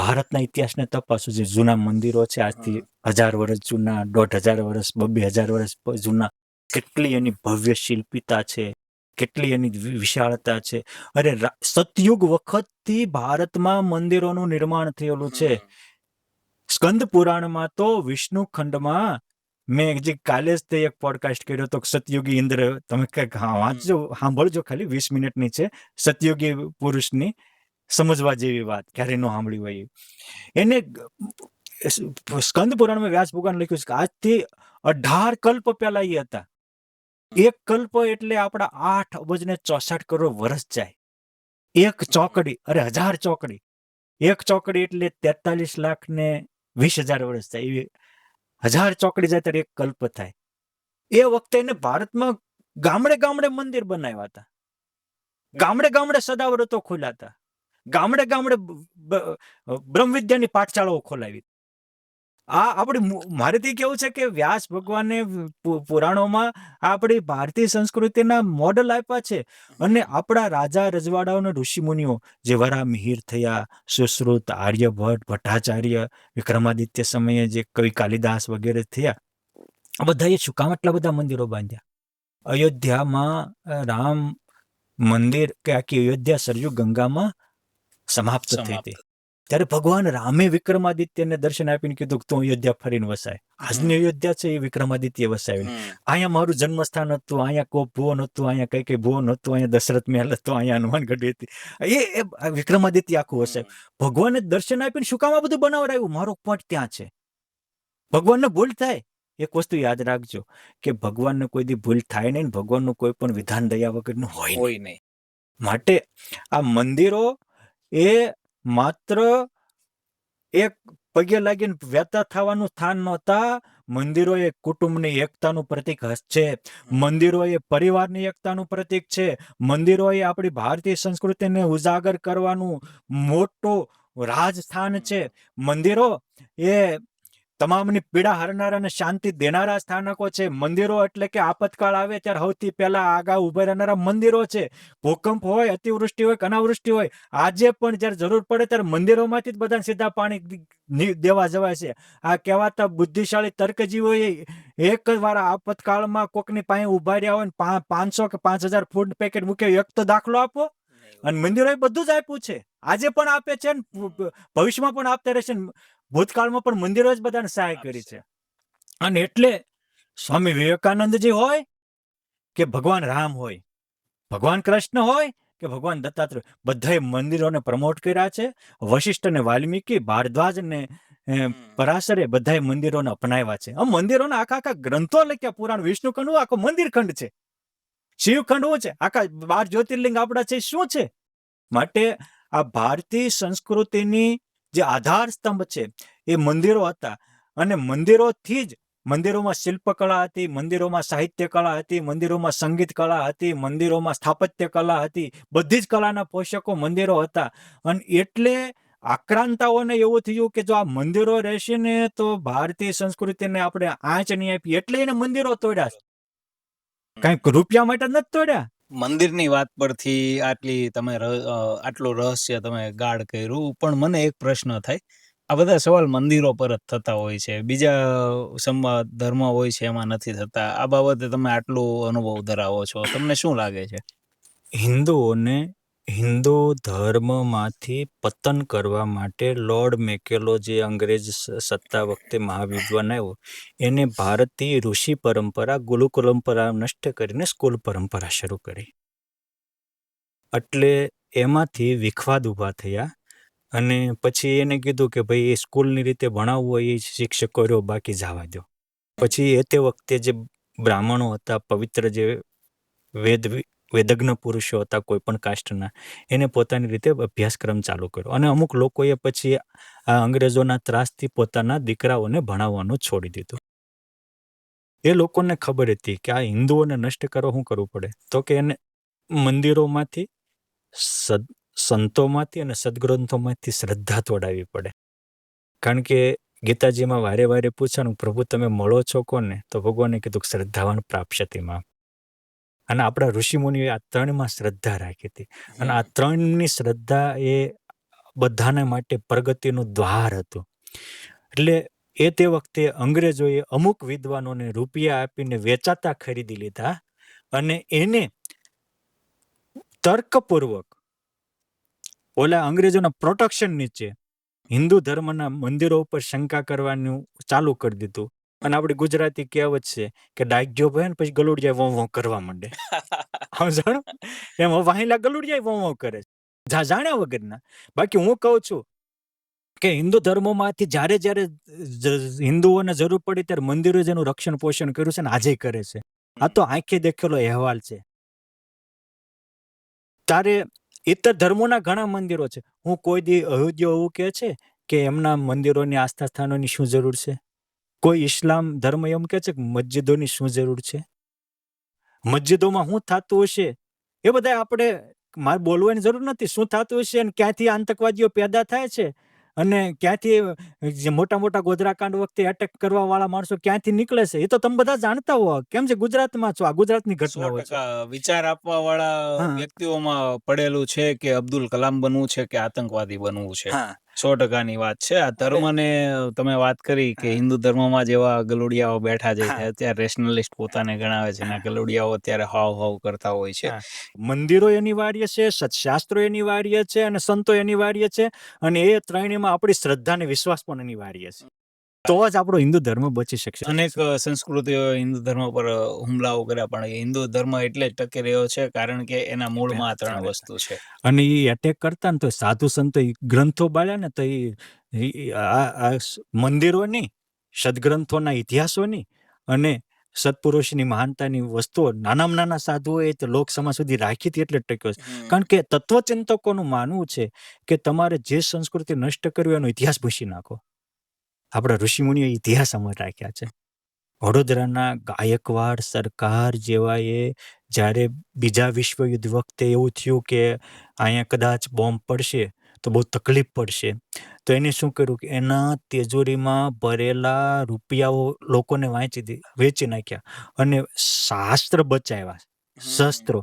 ભારતના ઇતિહાસને તપાસો, જે જૂના મંદિરો છે આજથી 1000 વર્ષ જૂના, 1500 વર્ષ, 2000 વર્ષ જૂના, કેટલી એની ભવ્ય શિલ્પિતા છે, કેટલી એની વિશાળતા છે. અરે સતયુગ વખતથી ભારતમાં મંદિરોનું નિર્માણ થયેલું છે. સ્કંદ પુરાણમાં તો વિષ્ણુ ખંડમાં, મેં જે કાલે જ તે એક પોડકાસ્ટ કર્યો તો સતયુગી ઇન્દ્ર, તમે કંઈક વાંચજો, સાંભળજો, ખાલી 20 મિનિટની છે, સતયુગી પુરુષની સમજવા જેવી વાત, ક્યારે ન સાંભળી હોય. એને સ્કંદ પુરાણમાં વ્યાસ ભગવાન લખ્યું છે કે આજથી 18 કલ્પ પહેલા એ હતા. એક કલ્પ એટલે આપણા 8 અબજ ને 64 કરોડ વર્ષ જાય. એક ચોકડી, અરે 1000 ચોકડી, એક ચોકડી એટલે 43 લાખ ને 20,000 વર્ષ થાય. એવી 1000 ચોકડી જાય ત્યારે એક કલ્પ થાય. એ વખતે એને ભારતમાં ગામડે ગામડે મંદિર બનાવ્યા હતા, ગામડે ગામડે સદાવ્રતો ખોલ્યા હતા, ગામડે ગામડે બ્રહ્મ વિદ્યાની પાઠશાળાઓ ખોલાવી. આ આપણી, મારે તે કેવું છે કે વ્યાસ ભગવાને પુરાણોમાં આપણી ભારતીય સંસ્કૃતિના મોડલ આપ્યા છે. અને આપણા રાજા રજવાડાઓના ઋષિમુનિઓ જે વરામિહિર થયા, સુશ્રુત, આર્યભટ્ટ, ભટ્ટાચાર્ય, વિક્રમાદિત્ય સમયે જે કવિ કાલિદાસ વગેરે થયા, આ બધાએ શું કામ આટલા બધા મંદિરો બાંધ્યા? અયોધ્યામાં રામ મંદિર કે આખી અયોધ્યા સરયુ ગંગામાં સમાપ્ત થઈ હતી. ત્યારે ભગવાન રામે વિક્રમાદિત્યને દર્શન આપીને કીધું કે તું અયોધ્યા ફરીને વસાય. આજની અયોધ્યા છે એ વિક્રમાદિત્ય વસાવી. અહીંયા મારું જન્મસ્થાન હતું, અહીંયા કોપ ભુવન હતું, અહીંયા કઈ કઈ ભુવન હતું, અહીંયા દશરથ મહેલ હતો, અહીંયા હનુમાનગઢી હતી. એ વિક્રમાદિત્ય આખું વસાવ્યું. ભગવાને દર્શન આપીને શું કામ આ બધું બનાવડાવ્યું? મારો પોઈન્ટ ત્યાં છે. ભગવાનને ભૂલ થાય, એક વસ્તુ યાદ રાખજો કે ભગવાનને કોઈ દી ભૂલ થાય નહીં. ભગવાનનું કોઈ પણ વિધાન દયા વગરનું હોય નહીં. માટે આ મંદિરો એ માત્ર એક પગે લાગીને વ્યતા થવાનું સ્થાન નહોતા. મંદિરો એ કુટુંબની એકતાનું પ્રતીક છે. મંદિરો એ પરિવારની એકતાનું પ્રતીક છે. મંદિરો એ આપણી ભારતીય સંસ્કૃતિને ઉજાગર કરવાનું મોટું રાજસ્થાન છે. મંદિરો એ તમામની પીડા હરનારા અને શાંતિ દેનારા સ્થાનકો છે. મંદિરો એટલે કે આપતકાળ આવે ત્યારે સૌથી પહેલા આગા ઉભા રહેનારા મંદિરો છે. ભૂકંપ હોય, અતિવૃષ્ટિ હોય, અનાવૃષ્ટિ હોય, આજે પણ જયારે જરૂર પડે ત્યારે મંદિરોમાંથી જ બધાને સીધા પાણી દેવા જવાય છે. આ કહેવાતા બુદ્ધિશાળી તર્કજીવોએ એક જ વાર આપતકાળમાં કોકની પાસે ઉભા રહ્યા હોય ને 500 કે 5000 ફૂડ પેકેટ મૂકે, એક તો દાખલો આપો. અને મંદિરોએ બધું જ આપ્યું છે, આજે પણ આપે છે, ભવિષ્યમાં પણ આપતા રહેશે. ભૂતકાળમાં પણ મંદિરો જ બધાને સહાય કરી છે. અને એટલે સ્વામી વિવેકાનંદજી હોય કે ભગવાન રામ હોય, ભગવાન કૃષ્ણ હોય કે ભગવાન દત્તાત્રેય, બધાએ મંદિરોને પ્રમોટ કર્યા છે. વશિષ્ઠ અને વાલ્મીકી, ભારદ્વાજ અને પરાશરે બધાએ મંદિરોને અપનાવ્યા છે. આમ મંદિરોના આખા આખા ગ્રંથો લખ્યા. પુરાણ વિષ્ણુખંડ આખો મંદિર ખંડ છે. શિવખંડ શું છે? આખા 12 જ્યોતિર્લિંગ આપણા છે શું છે? માટે આ ભારતીય સંસ્કૃતિની જે આધાર સ્તંભ છે એ મંદિરો હતા. અને મંદિરોથી જ મંદિરોમાં શિલ્પકળા હતી, મંદિરોમાં સાહિત્ય કળા હતી, મંદિરોમાં સંગીત કળા હતી, મંદિરોમાં સ્થાપત્ય કળા હતી. બધી જ કલાના પોષકો મંદિરો હતા. અને એટલે આક્રાંતાઓને એવું થયું કે જો આ મંદિરો રહેશે ને તો ભારતીય સંસ્કૃતિને આપણે આંચ નહીં આપી, એટલે એને મંદિરો તોડ્યા. કઈક રૂપિયા માટે નથી તોડ્યા. મંદિરની વાત પરથી આટલું રહસ્ય તમે ગાઢ કર્યું. પણ મને એક પ્રશ્ન થાય, આ બધા સવાલ મંદિરો પર જ થતા હોય છે, બીજા ધર્મ હોય છે એમાં નથી થતા. આ બાબતે તમે આટલો અનુભવ ધરાવો છો, તમને શું લાગે છે? હિન્દુઓને હિન્દુ ધર્મમાંથી પતન કરવા માટે લોર્ડ મેકેલો, જે અંગ્રેજ સત્તા વખતે મહાવિદ્વાન આવ્યો, એને ભારતીય ઋષિ પરંપરા, ગુરુકુલ પરંપરા નષ્ટ કરીને સ્કૂલ પરંપરા શરૂ કરી. એટલે એમાંથી વિખવાદ ઉભા થયા. અને પછી એને કીધું કે ભાઈ એ સ્કૂલની રીતે ભણાવવું હોય એ શિક્ષકો રહ્યો, બાકી જવા દો. પછી તે વખતે જે બ્રાહ્મણો હતા, પવિત્ર જે વેદજ્ઞ પુરુષો હતા કોઈ પણ કાસ્ટના, એને પોતાની રીતે અભ્યાસક્રમ ચાલુ કર્યો. અને અમુક લોકોએ પછી આ અંગ્રેજોના ત્રાસથી પોતાના દીકરાઓને ભણાવવાનું છોડી દીધું. એ લોકોને ખબર હતી કે આ હિન્દુઓને નષ્ટ કરવા શું કરવું પડે, તો કે એને મંદિરોમાંથી, સંતોમાંથી અને સદગ્રંથોમાંથી શ્રદ્ધા તોડાવવી પડે. કારણ કે ગીતાજીમાં વારે વારે પૂછાનું, પ્રભુ તમે મળો છો કોને? તો ભગવાને કીધું શ્રદ્ધાવાન પ્રાપ્સ્યતિ મામ. અને આપણા ઋષિમુનિઓએ આ 3માં શ્રદ્ધા રાખી હતી. અને આ 3ની શ્રદ્ધા એ બધાને માટે પ્રગતિનું દ્વાર હતું. એટલે તે વખતે અંગ્રેજોએ અમુક વિદ્વાનોને રૂપિયા આપીને વેચાતા ખરીદી લીધા. અને એને તર્કપૂર્વક ઓલા અંગ્રેજોના પ્રોટેક્શન નીચે હિન્દુ ધર્મના મંદિરો ઉપર શંકા કરવાનું ચાલુ કરી દીધું. અને આપણી ગુજરાતી કહેવત છે કે ડાગ્યો ભય ને પછી ગલુડિયા વોં વોં કરવા માંડે. જાણો એમ વાહિલા ગલુડિયા વોં વોં કરે, જાણ્યા વગરના. બાકી હું કહું છું કે હિન્દુ ધર્મોમાંથી જ્યારે જ્યારે હિન્દુઓને જરૂર પડી ત્યારે મંદિરો જેનું રક્ષણ પોષણ કર્યું છે ને આજે કરે છે. આ તો આંખે દેખેલો અહેવાલ છે. તારે ઇતર ધર્મોના ઘણા મંદિરો છે. હું કોઈ દી અયોધ્યા એવું કહે છે કે એમના મંદિરોની આસ્થા સ્થાનોની શું જરૂર છે? કોઈ ઇસ્લામ ધર્મ એમ કહે છે કે મસ્જિદોની શું જરૂર છે? મસ્જિદોમાં શું થતું હશે એ બધા આપણે મારે બોલવાની જરૂર નથી. શું થતું હશે અને ક્યાંથી આતંકવાદીઓ પેદા થાય છે અને ક્યાંથી મોટા મોટા ગોધરાકાંડ વખતે એટેક કરવા વાળા માણસો ક્યાંથી નીકળે છે એ તો તમે બધા જાણતા હો. કેમ છે ગુજરાતમાં છો, આ ગુજરાતની ઘટના હોય છે. વિચાર આપવા વાળા વ્યક્તિઓમાં પડેલું છે કે અબ્દુલ કલામ બનવું છે કે આતંકવાદી બનવું છે. 100% વાત છે. આ ધર્મને તમે વાત કરી કે હિન્દુ ધર્મમાં જેવા ગલુડિયાઓ બેઠા છે હા. અત્યારે રેશનલિસ્ટ પોતાને ગણાવે છે ને ગલુડિયાઓ અત્યારે હાવ કરતા હોય છે. હા. મંદિરો અનિવાર્ય છે, સત્શાસ્ત્રો અનિવાર્ય છે અને સંતો અનિવાર્ય છે, અને એ ત્રણેયમાં આપણી શ્રદ્ધા અને વિશ્વાસ પણ અનિવાર્ય છે. તો જ આપણો હિન્દુ ધર્મ બચી શકશે. અનેક સંસ્કૃતિઓ હિન્દુ ધર્મ પર હુમલાઓ કર્યા પણ હિન્દુ ધર્મ એટલે જ ટકી રહ્યો છે કારણ કે એના મૂળમાં આ 3 વસ્તુ છે. અને એ એટેક કરતા ને તો સાધુ સંતો ગ્રંથો બાળ્યા ને તો મંદિરોની, સદગ્રંથોના ઇતિહાસોની અને સત્પુરુષની મહાનતાની વસ્તુઓ નાનામાં નાના સાધુઓએ તો લોક સમાજ સુધી રાખી હતી એટલે ટક્યો છે. કારણ કે તત્વચિંતકોનું માનવું છે કે તમારે જે સંસ્કૃતિ નષ્ટ કરવી એનો ઇતિહાસ ભૂસી નાખો. આપણા ઋષિમુનિએ ઇતિહાસ અમર રાખ્યા છે. વડોદરાના ગાયકવાડ સરકાર જેવાએ જ્યારે બીજા વિશ્વયુદ્ધ વખતે એવું થયું કે અહીંયા કદાચ બોમ્બ પડશે તો બહુ તકલીફ પડશે, તો એને શું કર્યું કે એના તિજોરીમાં ભરેલા રૂપિયાઓ લોકોને વેચી નાખ્યા અને શાસ્ત્ર બચાવ્યા, શસ્ત્રો.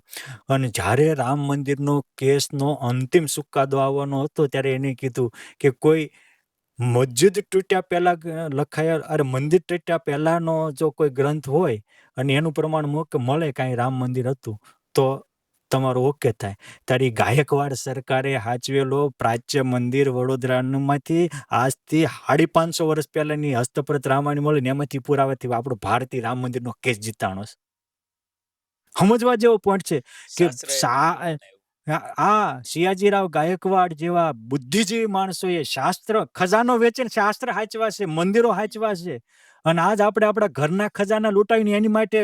અને જ્યારે રામ મંદિરનો કેસનો અંતિમ ચુકાદો આવવાનો હતો ત્યારે એને કીધું કે કોઈ મસ્જિદ તૂટ્યા પહેલા મંદિર તૂટ્યા પહેલાનો જો કોઈ ગ્રંથ હોય અને એનું પ્રમાણ મળે કાંઈ રામ મંદિર હતું તો તમારું ઓકે થાય. તારી ગાયકવાડ સરકારે હાચવેલો પ્રાચ્ય મંદિર વડોદરામાંથી આજથી 550 વર્ષ પહેલાની હસ્તપ્રત રામાયણ મળે ને એમાંથી પુરાવાથી આપણો ભારતીય રામ મંદિરનો કેસ જીતાણો છે. સમજવા જેવો પોઈન્ટ છે કે સિયાજીરાવ ગાયકવાડ જેવા બુદ્ધિજીવી માણસોએ શાસ્ત્ર ખજાનો વેચીને શાસ્ત્ર હાચવા છે, મંદિરો હાચવા છે, અને આજ આપણે આપણા ઘરના ખજાના લૂંટાવીને એની માટે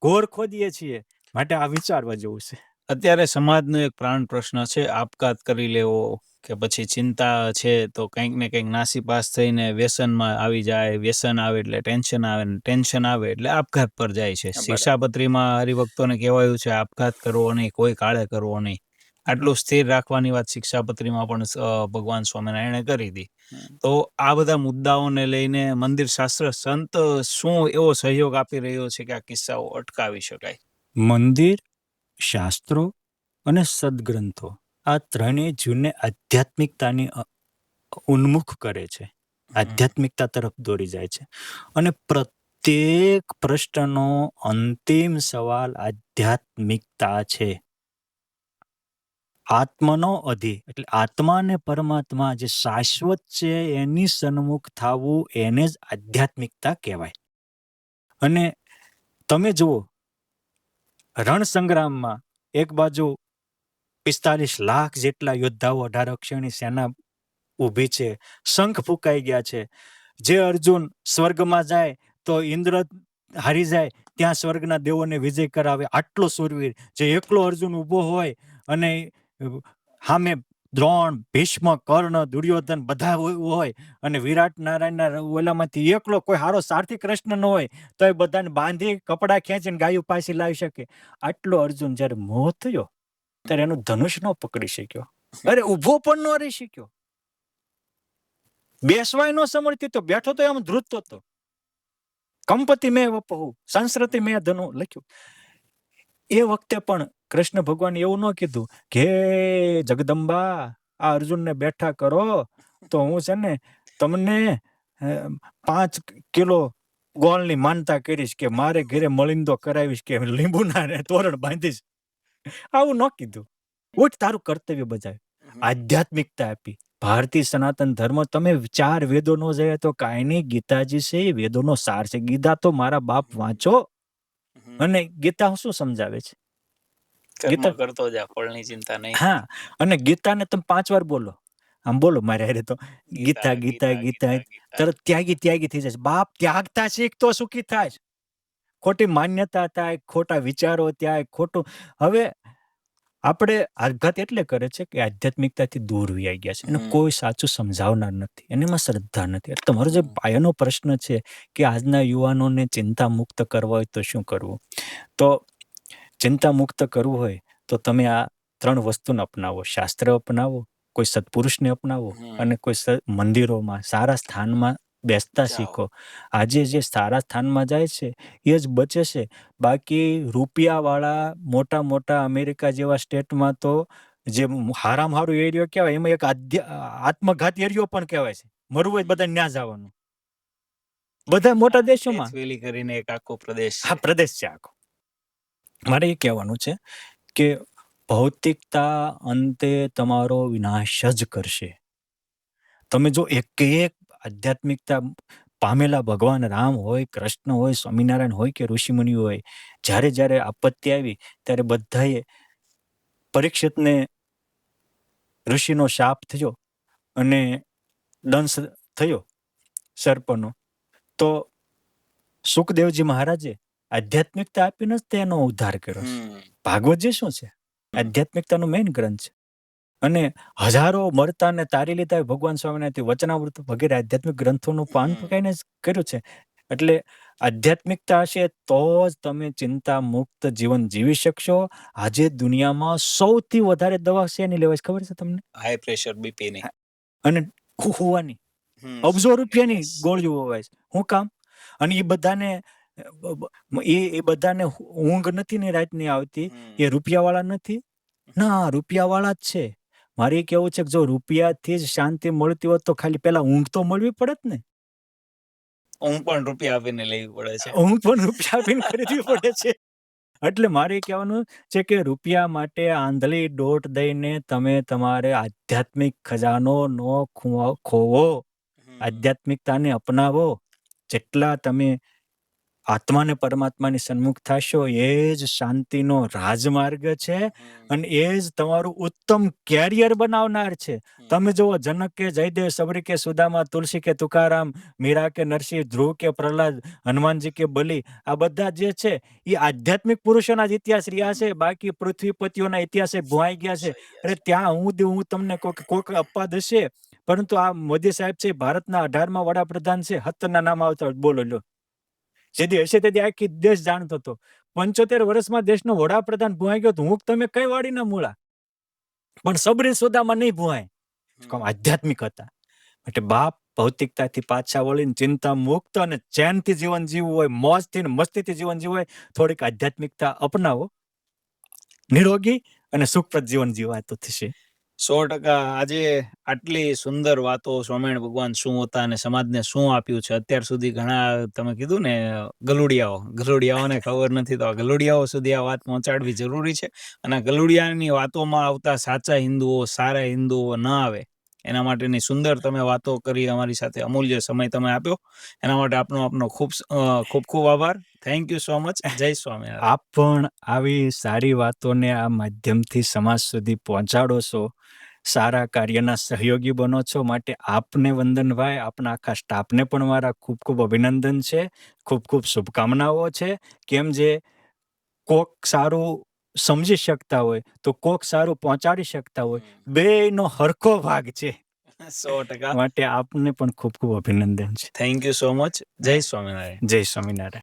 ઘોર ખોદીએ છીએ. માટે આ વિચારવા જેવું છે. અત્યારે સમાજનો એક પ્રાણ પ્રશ્ન છે આપઘાત કરી લેવો કે પછી ચિંતા છે તો કંઈક ને કંઈક નાસીપાસ થઈને વ્યસનમાં આવી જાય, વ્યસન આવે એટલે ટેન્શન આવે ને ટેન્શન આવે એટલે આપઘાત પર જાય છે. શિક્ષાપત્રીમાં હરિભક્તોને કહેવાયું છે આપઘાત કરવો નહીં, કોઈ કાળે કરવો નહીં. આટલું સ્થિર રાખવાની વાત શિક્ષાપત્રીમાં પણ ભગવાન સ્વામિનારાયણે કરી હતી. તો આ બધા મુદ્દાઓને લઈને મંદિર શાસ્ત્ર સંત શું એવો સહયોગ આપી રહ્યો છે કે આ કિસ્સાઓ અટકાવી શકાય? મંદિર, શાસ્ત્રો અને સદગ્રંથો આ ત્રણેય જીવને આધ્યાત્મિકતાની ઉન્મુખ કરે છે, આધ્યાત્મિકતા તરફ દોરી જાય છે. અને પ્રત્યેક પ્રશ્નનો અંતિમ સવાલ આધ્યાત્મિકતા છે. આત્મનો એટલે આત્મા અને પરમાત્મા જે શાશ્વત છે એની સન્મુખ થવું એને જ આધ્યાત્મિકતા કહેવાય. અને તમે જુઓ રણ સંગ્રામમાં એક બાજુ 45 લાખ જેટલા યોદ્ધાઓ 18 અક્ષરની સેના ઊભી છે, શંખ ફૂંકાઈ ગયા છે. જે અર્જુન સ્વર્ગમાં જાય તો ઇન્દ્ર હારી જાય, ત્યાં સ્વર્ગના દેવોને વિજય કરાવે. આટલો સુરવીર જે એકલો અર્જુન ઊભો હોય અને સામે દ્રોણ, ભીષ્મ, કર્ણ, દુર્યોધન બધા હોય અને વિરાટ નારાયણના ઓલામાંથી એકલો કોઈ હારો સારથી કૃષ્ણ ન હોય તો એ બધાને બાંધી કપડા ખેંચીને ગાયું પાછી લાવી શકે. આટલો અર્જુન જ્યારે મોહ થયો ત્યારે એનું ધનુષ ન પકડી શક્યો, અરે ઊભો પણ ન રહી શક્યો, બેસવાય ન સમર્થિત તો બેઠો તો એમ ધ્રુજતો હતો. કંપતિ મેં વપહુ સંસ્કૃતિ મેં ધનુ લખ્યું. એ વખતે પણ કૃષ્ણ ભગવાન એવું ન કીધું કે જગદંબા આ અર્જુનને બેઠા કરો તો હું છે ને તમને 5 કિલો ગોળની માનતા કરીશ કે મારે ઘરે મળીંદો કરાવીશ કે લીંબુના તોરણ બાંધીશ. આવું ન કીધું. ઉઠ તારું કર્તવ્ય બજાવ. આધ્યાત્મિકતા આપી. ભારતીય સનાતન ધર્મ તમે 4 વેદો નો જાય તો કાંઈ નહીં, ગીતાજી છે એ વેદોનો સાર છે. ગીતા તો મારા બાપ વાંચો. અને ગીતા શું સમજાવે છે? ગીતા કરતો જા, ફળની ચિંતા નહીં. હા, અને ગીતાને તમે 5 વાર બોલો, આમ બોલો મારે હારે તો ગીતા ગીતા ગીતા તરત ત્યાગી થઈ જાય. બાપ ત્યાગતા શીખ તો સુખી થાય. ખોટી માન્યતા થાય, ખોટા વિચારો ત્યાં, ખોટું. હવે આપણે આઘાત એટલે કરે છે કે આધ્યાત્મિકતાથી દૂર વહી ગયા છે અને કોઈ સાચું સમજાવનાર નથી, એનામાં શ્રદ્ધા નથી. તમારો જે પાયાનો પ્રશ્ન છે કે આજના યુવાનોને ચિંતા મુક્ત કરવા હોય તો શું કરવું? તો ચિંતા મુક્ત કરવું હોય તો તમે આ 3 વસ્તુને અપનાવો. શાસ્ત્ર અપનાવો, કોઈ સત્પુરુષને અપનાવો અને કોઈ મંદિરોમાં સારા સ્થાનમાં બેસતા શીખો. આજે જે સારા સ્થાનમાં જાય છે એ જ બચે છે. બાકી રૂપિયાવાળા મોટા મોટા અમેરિકા જેવા સ્ટેટમાં તો જે હારામાં હારો એરિયો કહેવાય એમાં એક આત્મઘાત એરિયો પણ કહેવાય છે. મરવું હોય બધા ન્યા જવાનું. બધા મોટા દેશોમાં વેલી કરીને એક આખો પ્રદેશ આ પ્રદેશ છે આખો. મારે એ કહેવાનું છે કે ભૌતિકતા અંતે તમારો વિનાશ જ કરશે. તમે જો એક આધ્યાત્મિકતા પામેલા ભગવાન રામ હોય, કૃષ્ણ હોય, સ્વામિનારાયણ હોય કે ઋષિમુનિ હોય, જ્યારે જ્યારે આપત્તિ આવી ત્યારે બધાએ પરીક્ષિતને ઋષિનો શાપ થયો અને દંશ થયો સર્પનો, તો સુખદેવજી મહારાજે આધ્યાત્મિકતા આપીને જ તેનો ઉદ્ધાર કર્યો છે. ભાગવતજી શું છે? આધ્યાત્મિકતાનો મેઇન ગ્રંથ છે. અને હજારો મરતાને તારી લીધા ભગવાન સ્વામિનારાયણ વચનામૃત વગેરે આધ્યાત્મિક ગ્રંથોનું પાન પકાઈને જ કર્યું છે. એટલે આધ્યાત્મિકતા હશે તો જ તમે ચિંતા મુક્ત જીવન જીવી શકશો. આજે દુનિયામાં સૌથી વધારે દવા શેની લેવાય ખબર છે તમને? હાઈ પ્રેશર બીપી ની અને હોવાની અબજો રૂપિયાની ગોળીઓ હોવાય છે. શું કામ? અને એ બધાને ઊંઘ નથી ને રાતની આવતી, એ રૂપિયાવાળા નથી ના, રૂપિયાવાળા જ છે. મારે કેવું છે કે જો રૂપિયાથી જ શાંતિ મળતી હોત તો ખાલી પેલા ઊંઘ તો મળવી પડત ને. ઊંઘ પણ રૂપિયા આપીને લેવી પડે છે. ઊંઘ પણ રૂપિયા આપીને ખરીદવી પડે છે. એટલે મારે કહેવાનું છે કે રૂપિયા માટે આંધળી દોટ દઈને તમે તમારે આધ્યાત્મિક ખજાનો નો ખોવો. આધ્યાત્મિકતાને અપનાવો. જેટલા તમે આત્માને પરમાત્માની સન્મુખ થશો એ જ શાંતિનો રાજમાર્ગ છે અને એ જ તમારું ઉત્તમ કેરિયર બનાવનાર છે. તમે જુઓ, જનક કે જયદેવ, સબરી કે સુદામા, તુલસી કે તુકારામ, મીરા કે નરસિંહ, ધ્રુવ કે પ્રહલાદ, હનુમાનજી કે બલિ, આ બધા જે છે એ આધ્યાત્મિક પુરુષોના જ ઇતિહાસ રહ્યા છે. બાકી પૃથ્વીપતિઓના ઇતિહાસે ભૂવાઈ ગયા છે. અરે ત્યાં હું તમને કોઈક અપવાદ હશે, પરંતુ આ મોદી સાહેબ છે, ભારતના 18મા વડાપ્રધાન છે, 17ના નામ આવતા બોલો લો. જેથી હશે તેથી આખી દેશ જાણતો હતો. 75 વર્ષમાં દેશનો વડાપ્રધાન ભૂવાઈ ગયો. હું તમે કઈ વાડીના મૂળા, પણ સબરી સુદામાં નહીં ભૂવાય. આધ્યાત્મિક હતા. એટલે બાપ ભૌતિકતાથી પાછા વળીને ચિંતા મુક્ત અને ચેનથી જીવન જીવવું હોય, મોજથી ને મસ્તીથી જીવન જીવવું હોય, થોડીક આધ્યાત્મિકતા અપનાવો. નિરોગી અને સુખપ્રદ જીવન જીવાતું થશે. 100% આજે આટલી સુંદર વાતો સ્વામિનારાયણ ભગવાન શું હતા અને સમાજને શું આપ્યું છે. અત્યાર સુધી ઘણા તમે કીધું ને ગલુડિયાઓને ખબર નથી, તો આ ગલુડિયાઓ સુધી આ વાત પહોંચાડવી જરૂરી છે. અને ગલુડિયાની વાતોમાં આવતા સાચા હિન્દુઓ, સારા હિન્દુઓ ન આવે એના માટેની સુંદર તમે વાતો કરી, અમારી સાથે અમૂલ્ય સમય તમે આપ્યો, એના માટે આપનો ખૂબ ખૂબ આભાર. Thank you so much. જય સ્વામિનારાયણ. આપ પણ આવી સારી વાતોને આ માધ્યમથી સમાજ સુધી પહોંચાડો છો, સારા કાર્યના સહયોગી બનો છો, માટે આપને વંદનભાઈ, આપના આખા સ્ટાફને પણ મારા ખૂબ ખૂબ અભિનંદન છે, ખૂબ ખૂબ શુભકામનાઓ છે. કેમ જે કોક સારું સમજી શકતા હોય તો કોક સારું પહોંચાડી શકતા હોય, બેયનો હરખો ભાગ છે. 100% માટે આપને પણ ખૂબ ખૂબ અભિનંદન છે. Thank you so much. જય સ્વામિનારાયણ. જય સ્વામિનારાયણ.